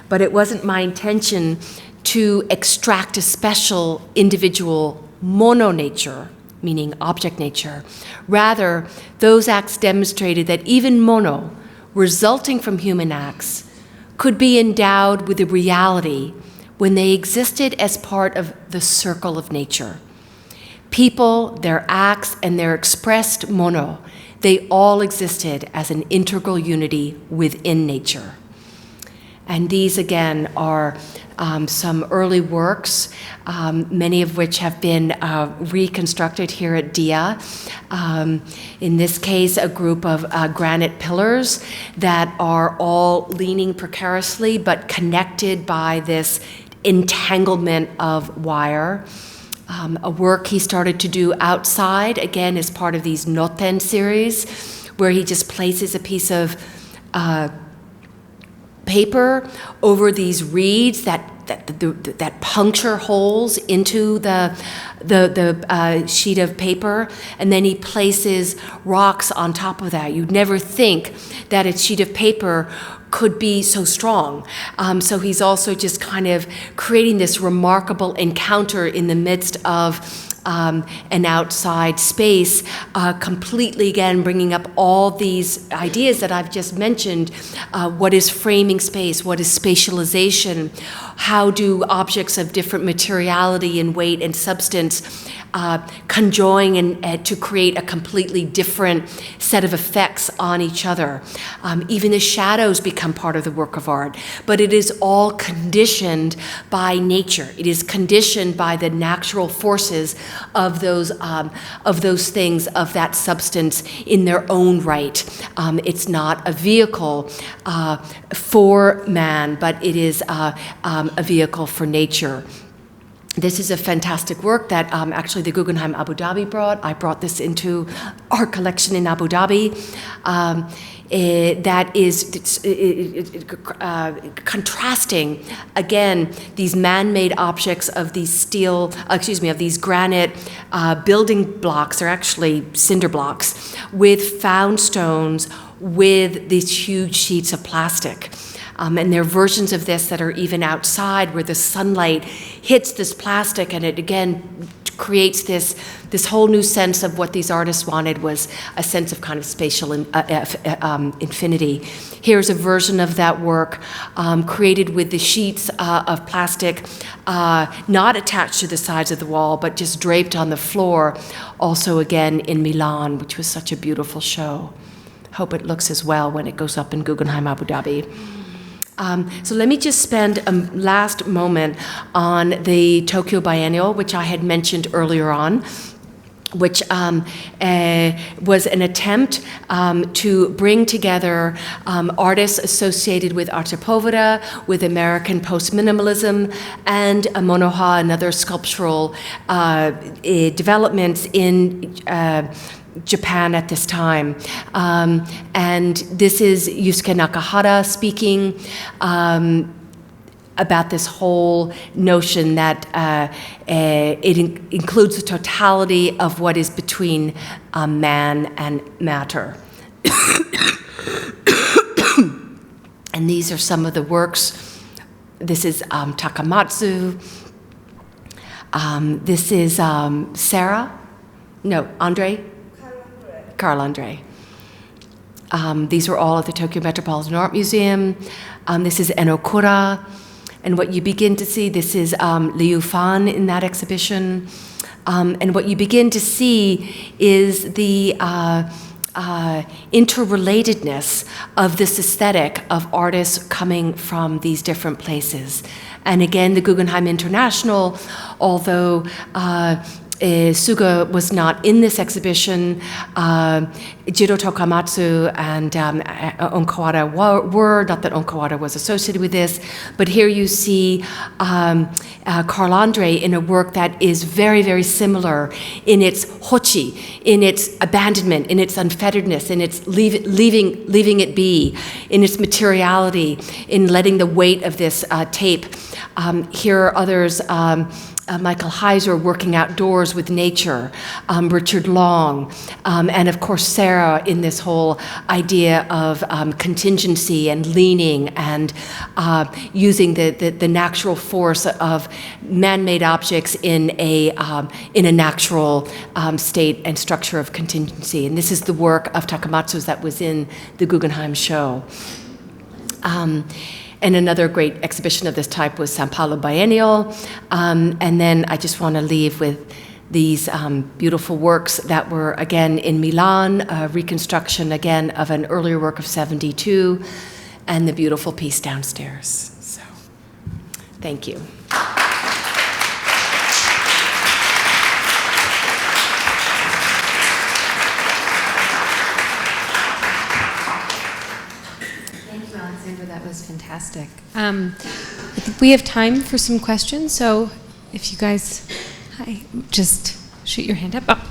but it wasn't my intention to extract a special individual mono-nature, meaning object nature. Rather, those acts demonstrated that even mono, resulting from human acts, could be endowed with a reality when they existed as part of the circle of nature. People, their acts, and their expressed mono, they all existed as an integral unity within nature. And these, again, are some early works, many of which have been reconstructed here at DIA. In this case, a group of granite pillars that are all leaning precariously but connected by this entanglement of wire. A work he started to do outside, again, as part of these Noten series, where he just places a piece of paper over these reeds that puncture holes into the sheet of paper, and then he places rocks on top of that. You'd never think that a sheet of paper could be so strong. So he's also just kind of creating this remarkable encounter in the midst of an outside space, completely, again, bringing up all these ideas that I've just mentioned. What is framing space? What is spatialization? How do objects of different materiality and weight and substance conjoin and to create a completely different set of effects on each other? Even the shadows become part of the work of art, but it is all conditioned by nature. It is conditioned by the natural forces of those things, of that substance in their own right. It's not a vehicle for man, but it is a vehicle for nature. This is a fantastic work that actually the Guggenheim Abu Dhabi brought. I brought this into our collection in Abu Dhabi. That is contrasting, again, these man-made objects of these of these granite building blocks, they're actually cinder blocks, with found stones, with these huge sheets of plastic. And there are versions of this that are even outside where the sunlight hits this plastic and it again creates this this whole new sense of what these artists wanted was a sense of kind of spatial infinity. Here's a version of that work created with the sheets of plastic not attached to the sides of the wall, but just draped on the floor, also again in Milan, which was such a beautiful show. Hope it looks as well when it goes up in Guggenheim Abu Dhabi. So let me just spend a last moment on the Tokyo Biennial, which I had mentioned earlier on, which was an attempt to bring together artists associated with arte povera, with American post-minimalism, and Monoha and other sculptural developments in Japan at this time. And this is Yusuke Nakahara speaking about this whole notion that it includes the totality of what is between man and matter. And these are some of the works. This is Takamatsu. This is Andre? Carl Andre. These were all at the Tokyo Metropolitan Art Museum. This is Enokura. And what you begin to see, this is Liu Fan in that exhibition. And what you begin to see is the interrelatedness of this aesthetic of artists coming from these different places. And again, the Guggenheim International, although Suga was not in this exhibition, Jiro Tokamatsu and Onkawada were, not that Onkawada was associated with this, but here you see Carl Andre in a work that is very, very similar in its hochi, in its abandonment, in its unfetteredness, in its leaving it be, in its materiality, in letting the weight of this tape. Here are others, Michael Heiser working outdoors with nature, Richard Long, and of course Sarah in this whole idea of contingency and leaning and using the natural force of man-made objects in a natural state and structure of contingency. And this is the work of Takamatsu's that was in the Guggenheim show. And another great exhibition of this type was Sao Paulo Biennial. And then I just want to leave with these beautiful works that were, again, in Milan, a reconstruction, again, of an earlier work of 72, and the beautiful piece downstairs. So, thank you. Alexandra, that was fantastic. I think we have time for some questions, so if you guys, just shoot your hand up. Oh.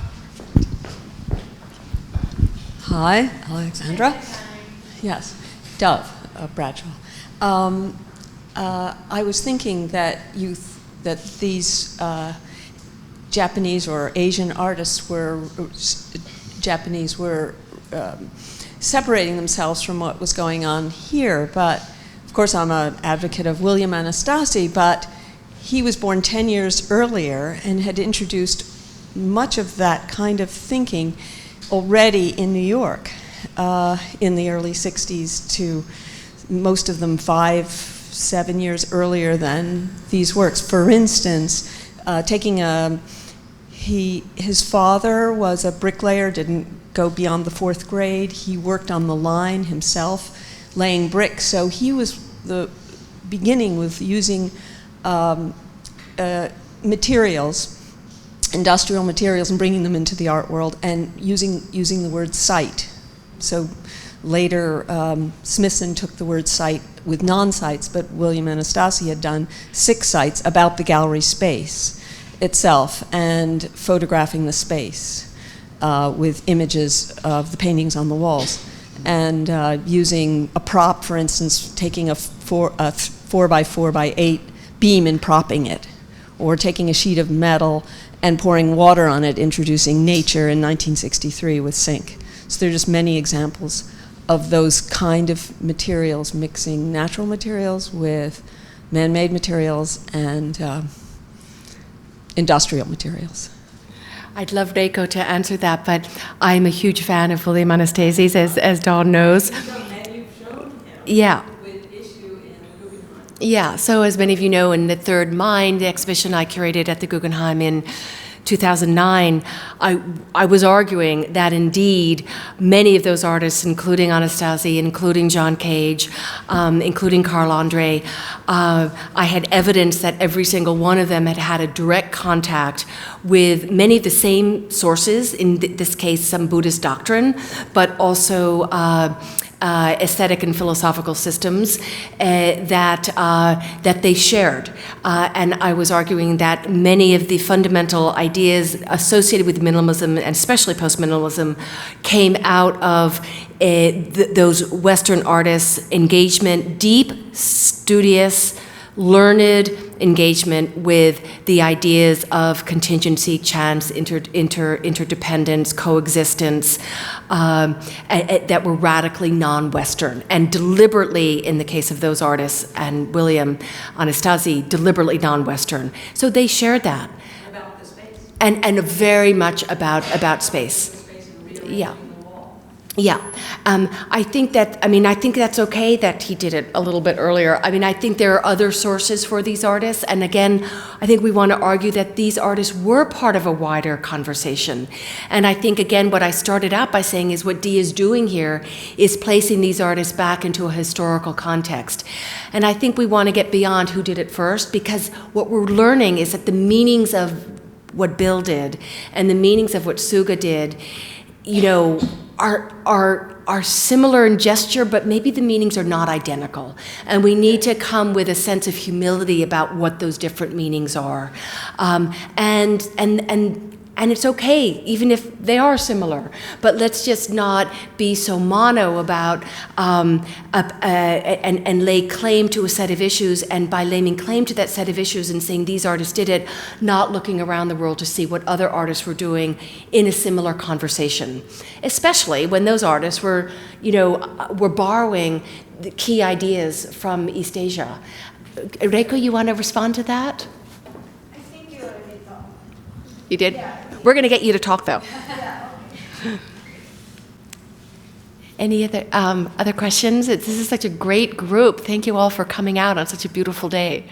Hi, Alexandra. Yes, Dove Bradshaw. I was thinking that these Japanese or Asian artists were separating themselves from what was going on here, but of course I'm an advocate of William Anastasi, but he was born 10 years earlier and had introduced much of that kind of thinking already in New York in the early 60s, to most of them 5-7 years earlier than these works. For instance, his father was a bricklayer, didn't go beyond the 4th grade. He worked on the line himself, laying bricks. So he was beginning with using materials, industrial materials, and bringing them into the art world, and using the word site. So later, Smithson took the word site with non-sites, but William Anastasi had done 6 sites about the gallery space itself and photographing the space. With images of the paintings on the walls, and using a prop, for instance, taking a 4x4x8 beam and propping it, or taking a sheet of metal and pouring water on it, introducing nature in 1963 with Sink. So there are just many examples of those kind of materials, mixing natural materials with man-made materials and industrial materials. I'd love Reiko to answer that, but I'm a huge fan of William Anastasi's, as Dawn knows. Yeah. Yeah, so as many of you know, in The Third Mind, the exhibition I curated at the Guggenheim in 2009, I was arguing that indeed many of those artists, including Anastasi, including John Cage, including Carl Andre, I had evidence that every single one of them had had a direct contact with many of the same sources, in this case some Buddhist doctrine, but also aesthetic and philosophical systems that they shared. And I was arguing that many of the fundamental ideas associated with minimalism, and especially post-minimalism, came out of those Western artists' engagement, deep, studious, learned engagement with the ideas of contingency, chance, interdependence, coexistence, that were radically non-Western, and deliberately, in the case of those artists, and William Anastasi, deliberately non-Western. So they shared that. About the space. And very much about space. Yeah. Yeah, I think that's okay that he did it a little bit earlier. I mean, I think there are other sources for these artists, and again, I think we want to argue that these artists were part of a wider conversation. And I think, again, what I started out by saying is what Dee is doing here is placing these artists back into a historical context. And I think we want to get beyond who did it first, because what we're learning is that the meanings of what Bill did and the meanings of what Suga did, you know, are similar in gesture, but maybe the meanings are not identical. And we need to come with a sense of humility about what those different meanings are. And it's okay, even if they are similar. But let's just not be so mono about and lay claim to a set of issues, and by laying claim to that set of issues and saying these artists did it, not looking around the world to see what other artists were doing in a similar conversation. Especially when those artists were, were borrowing the key ideas from East Asia. Reiko, you want to respond to that? I think you already talked. You did? Yeah. We're going to get you to talk, though. Any other questions? This is such a great group. Thank you all for coming out on such a beautiful day.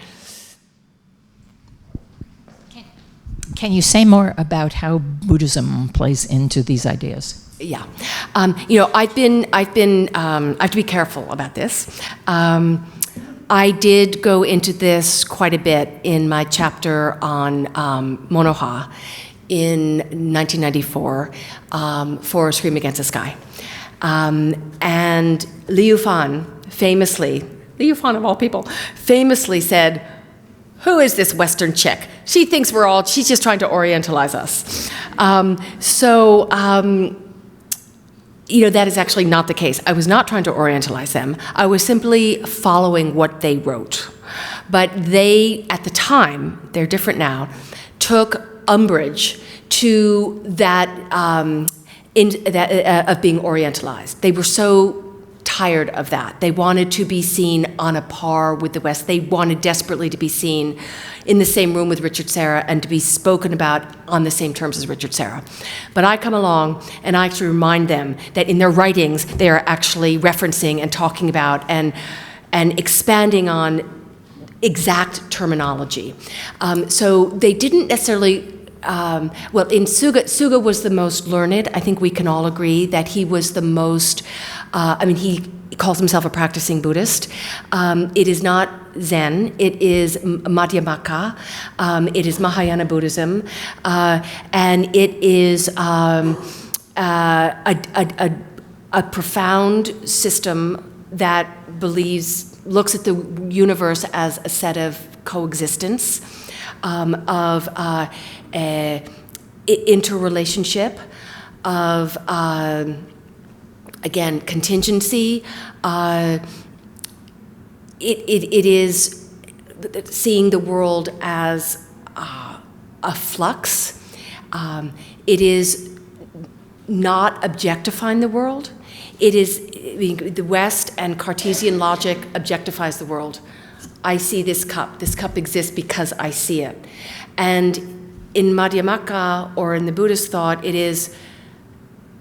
Can you say more about how Buddhism plays into these ideas? Yeah, I have to be careful about this. I did go into this quite a bit in my chapter on Munroe in 1994 for Scream Against the Sky. And Liu Fan of all people, famously said, "Who is this Western chick? She thinks she's just trying to Orientalize us." That is actually not the case. I was not trying to Orientalize them. I was simply following what they wrote. But they, at the time, they're different now, took umbrage to that, of being Orientalized. They were so tired of that. They wanted to be seen on a par with the West. They wanted desperately to be seen in the same room with Richard Serra and to be spoken about on the same terms as Richard Serra. But I come along and I actually remind them that in their writings, they are actually referencing and talking about and expanding on exact terminology. So they didn't necessarily in Suga was the most learned. I think we can all agree that he was the most, he calls himself a practicing Buddhist. It is not Zen, it is Madhyamaka, it is Mahayana Buddhism, and it is a profound system that looks at the universe as a set of coexistence, of interrelationship, of again, contingency. It is seeing the world as a flux. It is not objectifying the world. It is, the West and Cartesian logic objectifies the world. I see this cup. This cup exists because I see it. And in Madhyamaka, or in the Buddhist thought, it is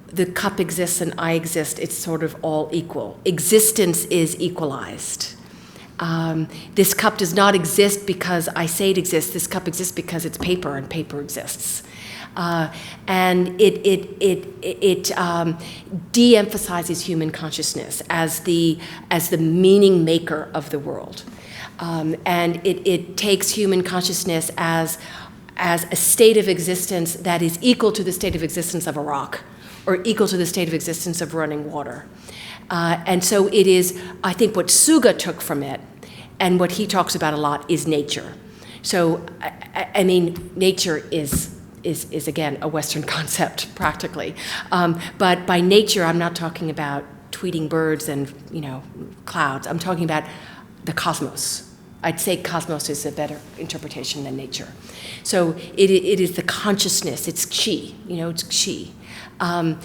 the cup exists and I exist. It's sort of all equal. Existence is equalized. This cup does not exist because I say it exists. This cup exists because it's paper, and paper exists. And it de-emphasizes human consciousness as the meaning maker of the world. And it takes human consciousness as a state of existence that is equal to the state of existence of a rock, or equal to the state of existence of running water. And so it is, I think, what Suga took from it, and what he talks about a lot, is nature. So, I mean, nature is again a Western concept practically, but by nature I'm not talking about tweeting birds and clouds. I'm talking about the cosmos. I'd say cosmos is a better interpretation than nature. So it is the consciousness. It's chi. It's chi. A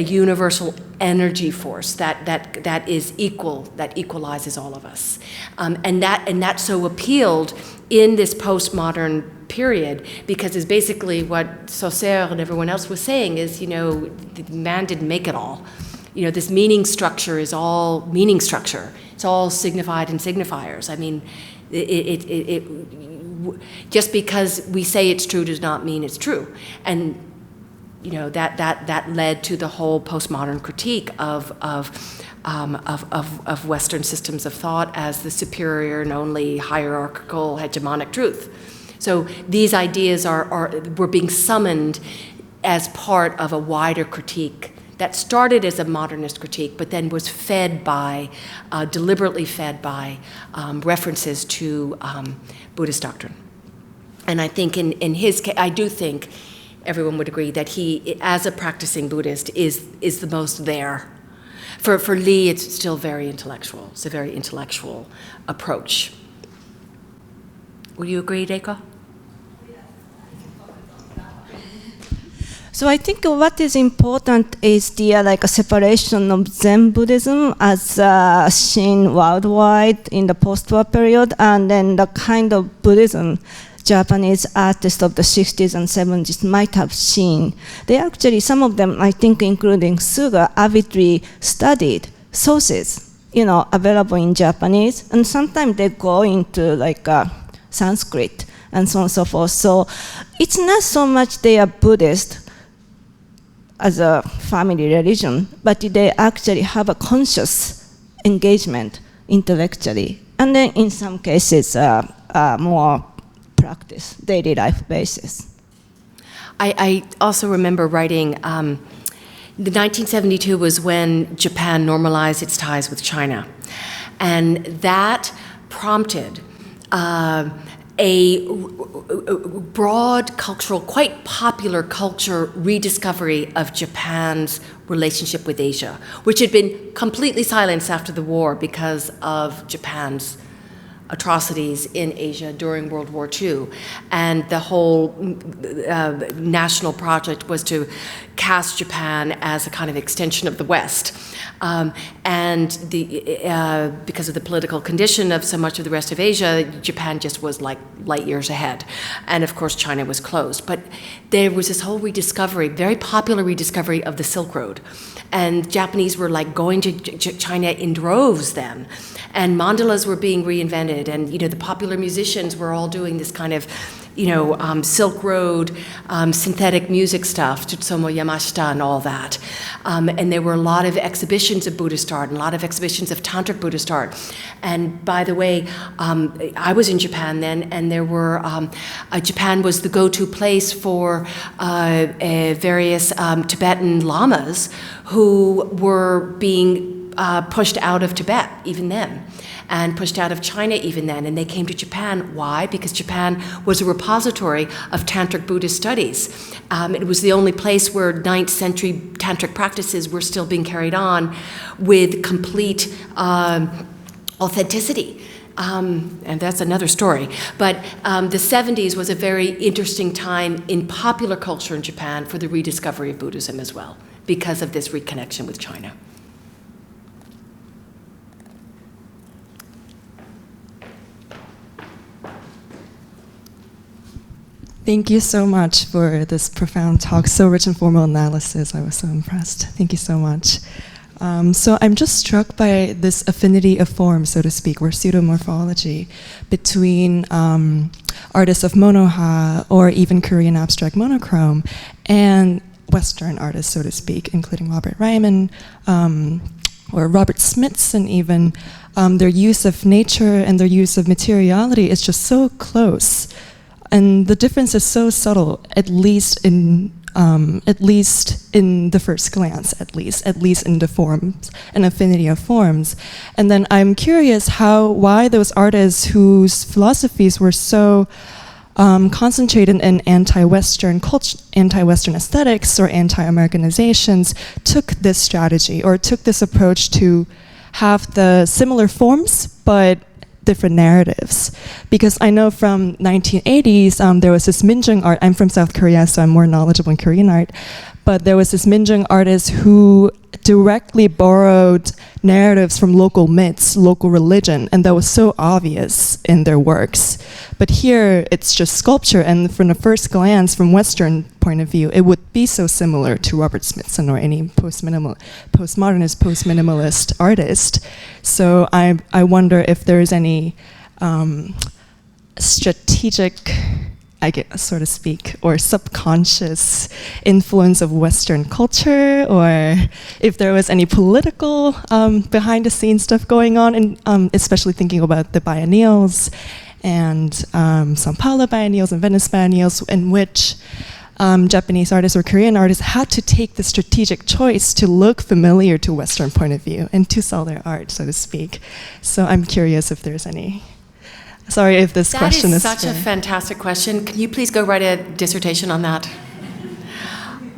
universal energy force that is equal, that equalizes all of us, and that so appealed in this postmodern period, because it's basically what Saussure and everyone else was saying is, man didn't make it all. This meaning structure is all meaning structure. It's all signified and signifiers. I mean, it just because we say it's true does not mean it's true. And that led to the whole postmodern critique of Western systems of thought as the superior and only hierarchical hegemonic truth. So these ideas were being summoned as part of a wider critique that started as a modernist critique, but then was deliberately fed by references to Buddhist doctrine. And I think in his case, I do think everyone would agree that he, as a practicing Buddhist, is the most there. For Lee, it's still very intellectual. It's a very intellectual approach. Would you agree, Reiko? So I think what is important is the a separation of Zen Buddhism as seen worldwide in the post-war period, and then the kind of Buddhism Japanese artists of the 60s and 70s might have seen. They actually, some of them, I think including Suga, avidly studied sources, available in Japanese, and sometimes they go into Sanskrit and so on and so forth. So it's not so much they are Buddhist as a family religion, but they actually have a conscious engagement intellectually, and then in some cases more practice, daily life basis. I also remember writing, the 1972 was when Japan normalized its ties with China, and that prompted a broad cultural, quite popular culture rediscovery of Japan's relationship with Asia, which had been completely silenced after the war because of Japan's atrocities in Asia during World War II. And the whole national project was to cast Japan as a kind of extension of the West. And because of the political condition of so much of the rest of Asia, Japan just was like light years ahead. And of course, China was closed. But there was this whole rediscovery, very popular rediscovery of the Silk Road. And Japanese were going to China in droves then. And mandalas were being reinvented, and the popular musicians were all doing this kind of, Silk Road, synthetic music stuff, Tsutomu Yamashita and all that. And there were a lot of exhibitions of Buddhist art and a lot of exhibitions of Tantric Buddhist art. And by the way, I was in Japan then, and there were, Japan was the go-to place for various Tibetan lamas who were being pushed out of Tibet even then, and pushed out of China even then, and they came to Japan. Why? Because Japan was a repository of Tantric Buddhist studies. It was the only place where 9th century Tantric practices were still being carried on with complete authenticity. And that's another story. But the 70s was a very interesting time in popular culture in Japan for the rediscovery of Buddhism as well, because of this reconnection with China. Thank you so much for this profound talk, so rich in formal analysis. I was so impressed. Thank you so much. So I'm just struck by this affinity of form, so to speak, or pseudomorphology between artists of monoha or even Korean abstract monochrome and Western artists, so to speak, including Robert Ryman or Robert Smithson even. Their use of nature and their use of materiality is just so close. And the difference is so subtle, at least in the first glance, at least in the forms, an affinity of forms. And then I'm curious why those artists whose philosophies were so concentrated in anti-Western culture, anti-Western aesthetics or anti-Americanizations took this strategy or took this approach to have the similar forms, but different narratives. Because I know from 1980s, there was this Minjung art. I'm from South Korea, so I'm more knowledgeable in Korean art. But there was this Minjung artist who directly borrowed narratives from local myths, local religion, and that was so obvious in their works. But here, it's just sculpture, and from the first glance, from Western point of view, it would be so similar to Robert Smithson or any postmodernist, post-minimalist artist. So I wonder if there's any strategic, I guess, so to speak, or subconscious influence of Western culture, or if there was any political behind-the-scenes stuff going on, and especially thinking about the biennials and Sao Paulo biennials and Venice biennials, in which Japanese artists or Korean artists had to take the strategic choice to look familiar to Western point of view and to sell their art, so to speak. So I'm curious if there's any. Sorry if this question is... That is such a fantastic question. Can you please go write a dissertation on that?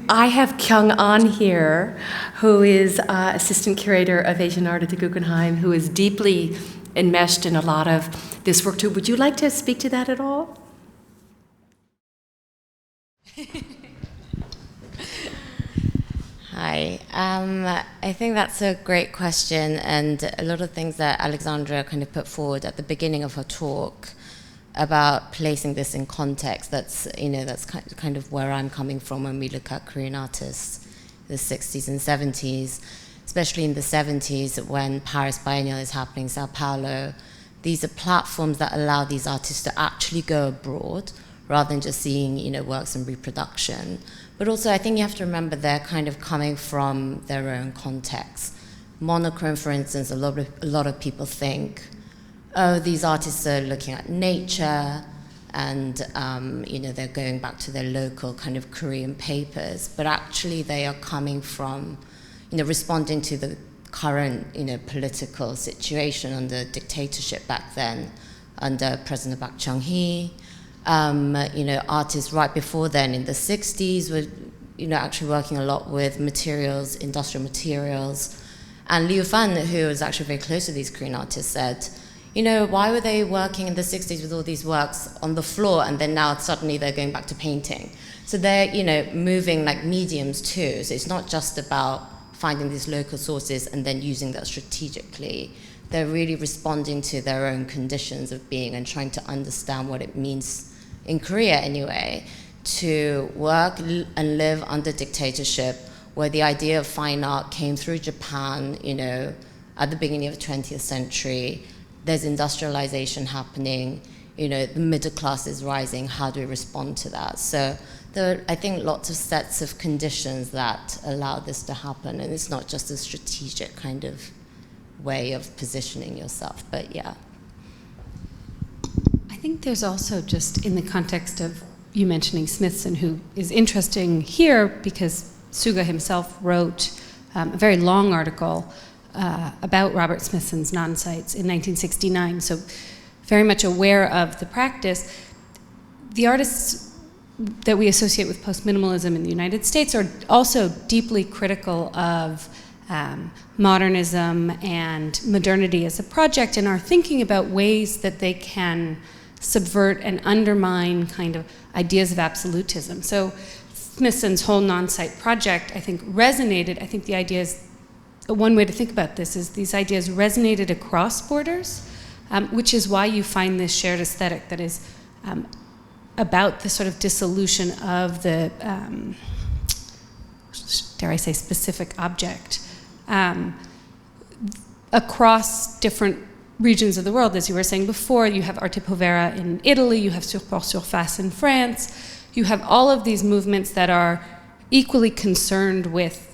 I have Kyung-an here, who is assistant curator of Asian art at the Guggenheim, who is deeply enmeshed in a lot of this work too. Would you like to speak to that at all? Hi. I think that's a great question, and a lot of things that Alexandra kind of put forward at the beginning of her talk about placing this in context. That's kind of where I'm coming from when we look at Korean artists in the 60s and 70s, especially in the 70s when Paris Biennial is happening, Sao Paulo. These are platforms that allow these artists to actually go abroad rather than just seeing works in reproduction. But also, I think you have to remember they're kind of coming from their own context. Monochrome, for instance, a lot of people think, oh, these artists are looking at nature, and they're going back to their local kind of Korean papers. But actually, they are coming from, responding to the current, political situation under dictatorship back then, under President Park Chung-hee. Artists right before then in the 60s were, actually working a lot with materials, industrial materials. And Liu Fan, who was actually very close to these Korean artists, said, why were they working in the 60s with all these works on the floor, and then now suddenly they're going back to painting? So they're, moving like mediums too. So it's not just about finding these local sources and then using that strategically. They're really responding to their own conditions of being and trying to understand what it means, in Korea anyway, to work and live under dictatorship, where the idea of fine art came through Japan, at the beginning of the 20th century. There's industrialization happening, the middle class is rising. How do we respond to that? So there are, I think, lots of sets of conditions that allow this to happen, and it's not just a strategic kind of way of positioning yourself, but yeah. I think there's also, just in the context of you mentioning Smithson, who is interesting here because Suga himself wrote a very long article about Robert Smithson's non-sites in 1969, so very much aware of the practice. The artists that we associate with post-minimalism in the United States are also deeply critical of modernism and modernity as a project, and are thinking about ways that they can subvert and undermine kind of ideas of absolutism. So Smithson's whole non-site project, I think, resonated. I think the ideas, one way to think about this is these ideas resonated across borders, which is why you find this shared aesthetic that is about the sort of dissolution of the, dare I say, specific object across different regions of the world. As you were saying before, you have Arte Povera in Italy, you have Surport Surface in France, you have all of these movements that are equally concerned with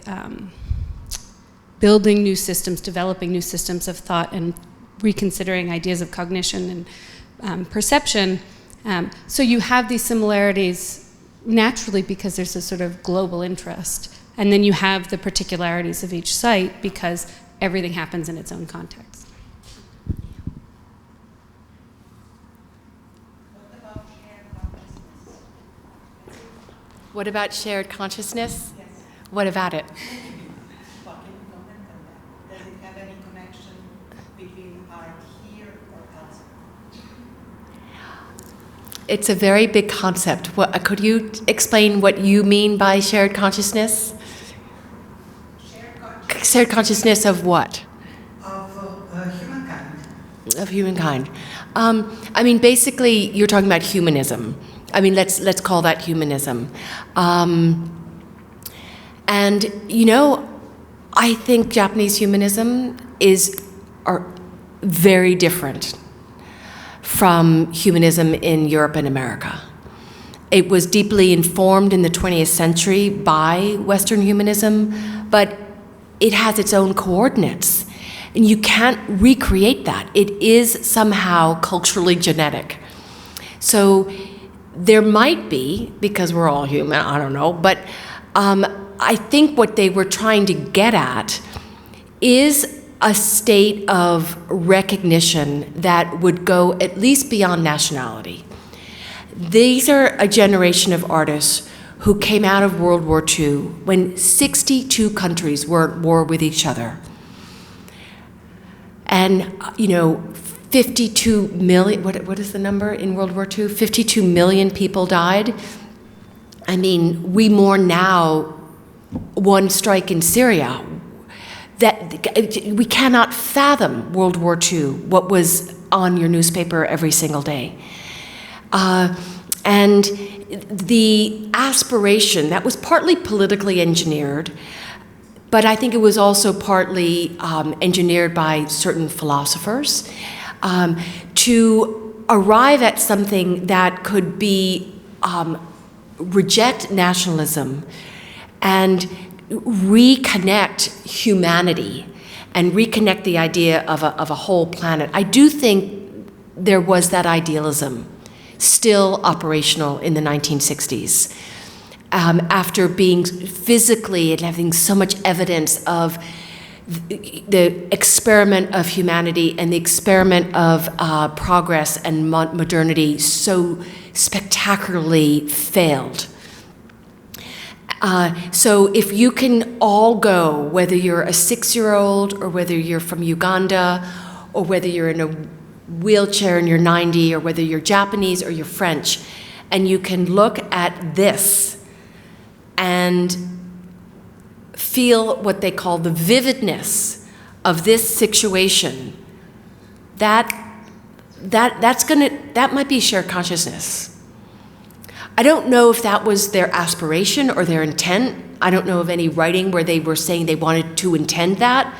building new systems, developing new systems of thought, and reconsidering ideas of cognition and perception. So you have these similarities naturally because there's a sort of global interest. And then you have the particularities of each site because everything happens in its own context. What about shared consciousness? Yes. What about it? Does it have any connection between art here or elsewhere? It's a very big concept. Could you explain what you mean by shared consciousness? Shared consciousness of what? Of humankind. Of humankind. I mean, basically, you're talking about humanism. I mean, let's call that humanism. And I think Japanese humanism are very different from humanism in Europe and America. It was deeply informed in the 20th century by Western humanism, but it has its own coordinates. And you can't recreate that. It is somehow culturally genetic. So there might be, because we're all human, I don't know, but I think what they were trying to get at is a state of recognition that would go at least beyond nationality. These are a generation of artists who came out of World War II when 62 countries were at war with each other. And, 52 million, what is the number in World War II? 52 million people died. I mean, we mourn now one strike in Syria. That we cannot fathom World War II, what was on your newspaper every single day. And the aspiration, that was partly politically engineered, but I think it was also partly engineered by certain philosophers to arrive at something that could be reject nationalism and reconnect humanity and reconnect the idea of a whole planet. I do think there was that idealism still operational in the 1960s. After being physically and having so much evidence of the experiment of humanity and the experiment of progress and modernity so spectacularly failed. So if you can all go, whether you're a 6-year-old or whether you're from Uganda or whether you're in a wheelchair and you're 90 or whether you're Japanese or you're French, and you can look at this and feel what they call the vividness of this situation, that might be shared consciousness. I don't know if that was their aspiration or their intent. I don't know of any writing where they were saying they wanted to intend that,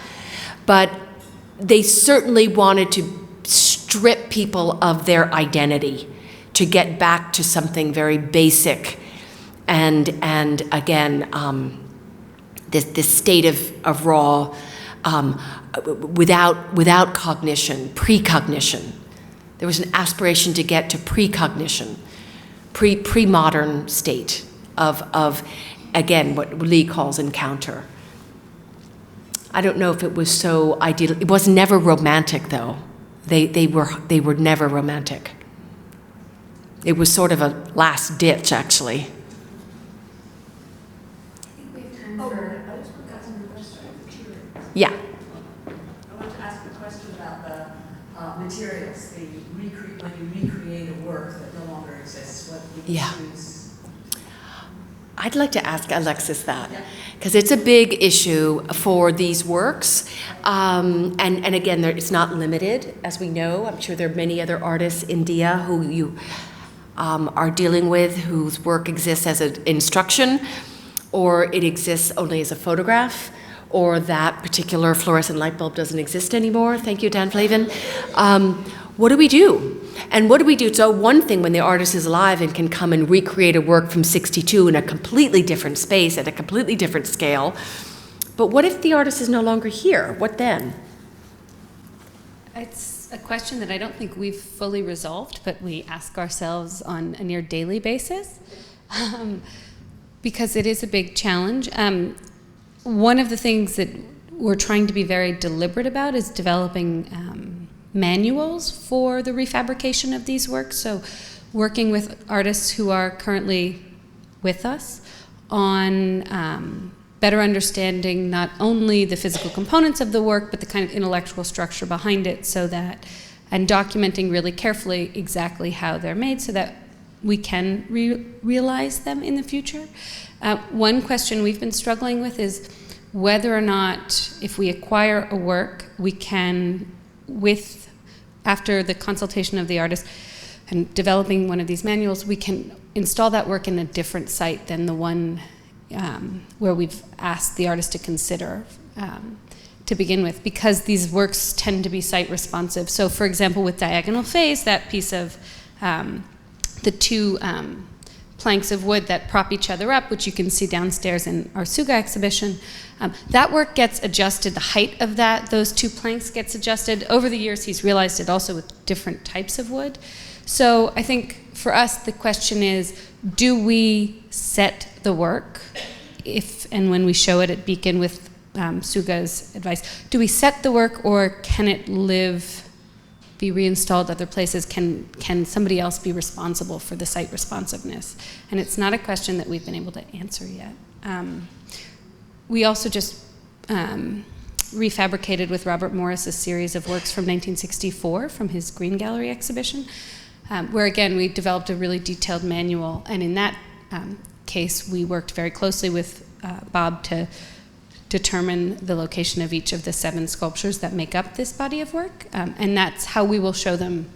but they certainly wanted to strip people of their identity to get back to something very basic and again, this state of raw, without cognition, precognition. There was an aspiration to get to precognition, pre-modern state of again, what Lee calls encounter. I don't know if it was so ideal. It was never romantic, though. They were never romantic. It was sort of a last ditch, actually. Yeah. I want to ask a question about the materials. When you recreate a work that no longer exists, what do you choose? I'd like to ask Alexis that, because it's a big issue for these works. And again, it's not limited, as we know. I'm sure there are many other artists in Dia who are dealing with, whose work exists as an instruction, or it exists only as a photograph, or that particular fluorescent light bulb doesn't exist anymore. Thank you, Dan Flavin. What do we do? And what do we do? So one thing when the artist is alive and can come and recreate a work from 62 in a completely different space at a completely different scale. But what if the artist is no longer here? What then? It's a question that I don't think we've fully resolved, but we ask ourselves on a near daily basis, because it is a big challenge. One of the things that we're trying to be very deliberate about is developing manuals for the refabrication of these works. So working with artists who are currently with us on better understanding not only the physical components of the work, but the kind of intellectual structure behind it, so that, and documenting really carefully exactly how they're made so that we can realize them in the future. One question we've been struggling with is whether or not, if we acquire a work, we can, after the consultation of the artist and developing one of these manuals, we can install that work in a different site than the one where we've asked the artist to consider to begin with, because these works tend to be site responsive. So for example, with Diagonal Phase, that piece of the two planks of wood that prop each other up, which you can see downstairs in our Suga exhibition, that work gets adjusted. The height of those two planks gets adjusted. Over the years, he's realized it also with different types of wood. So I think for us, the question is, do we set the work, if and when we show it at Beacon with Suga's advice, do we set the work, or can it be reinstalled other places? Can somebody else be responsible for the site responsiveness? And it's not a question that we've been able to answer yet. We also just refabricated with Robert Morris a series of works from 1964 from his Green Gallery exhibition, where again we developed a really detailed manual, and in that case we worked very closely with Bob to determine the location of each of the 7 sculptures that make up this body of work, and that's how we will show them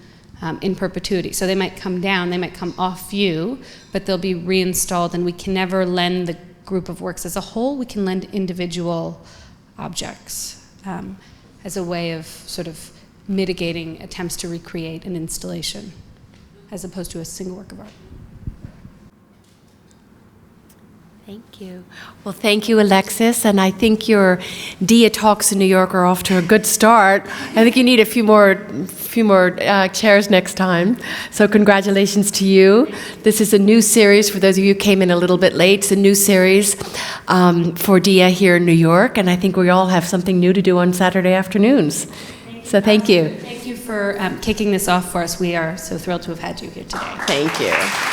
in perpetuity. So they might come down, they might come off view, but they'll be reinstalled, and we can never lend the group of works as a whole. We can lend individual objects as a way of sort of mitigating attempts to recreate an installation as opposed to a single work of art. Thank you. Well, thank you, Alexis. And I think your DiaTalks in New York are off to a good start. I think you need a few more chairs next time. So congratulations to you. This is a new series for those of you who came in a little bit late. It's a new series for Dia here in New York. And I think we all have something new to do on Saturday afternoons. So thank you. Thank you for kicking this off for us. We are so thrilled to have had you here today. Thank you.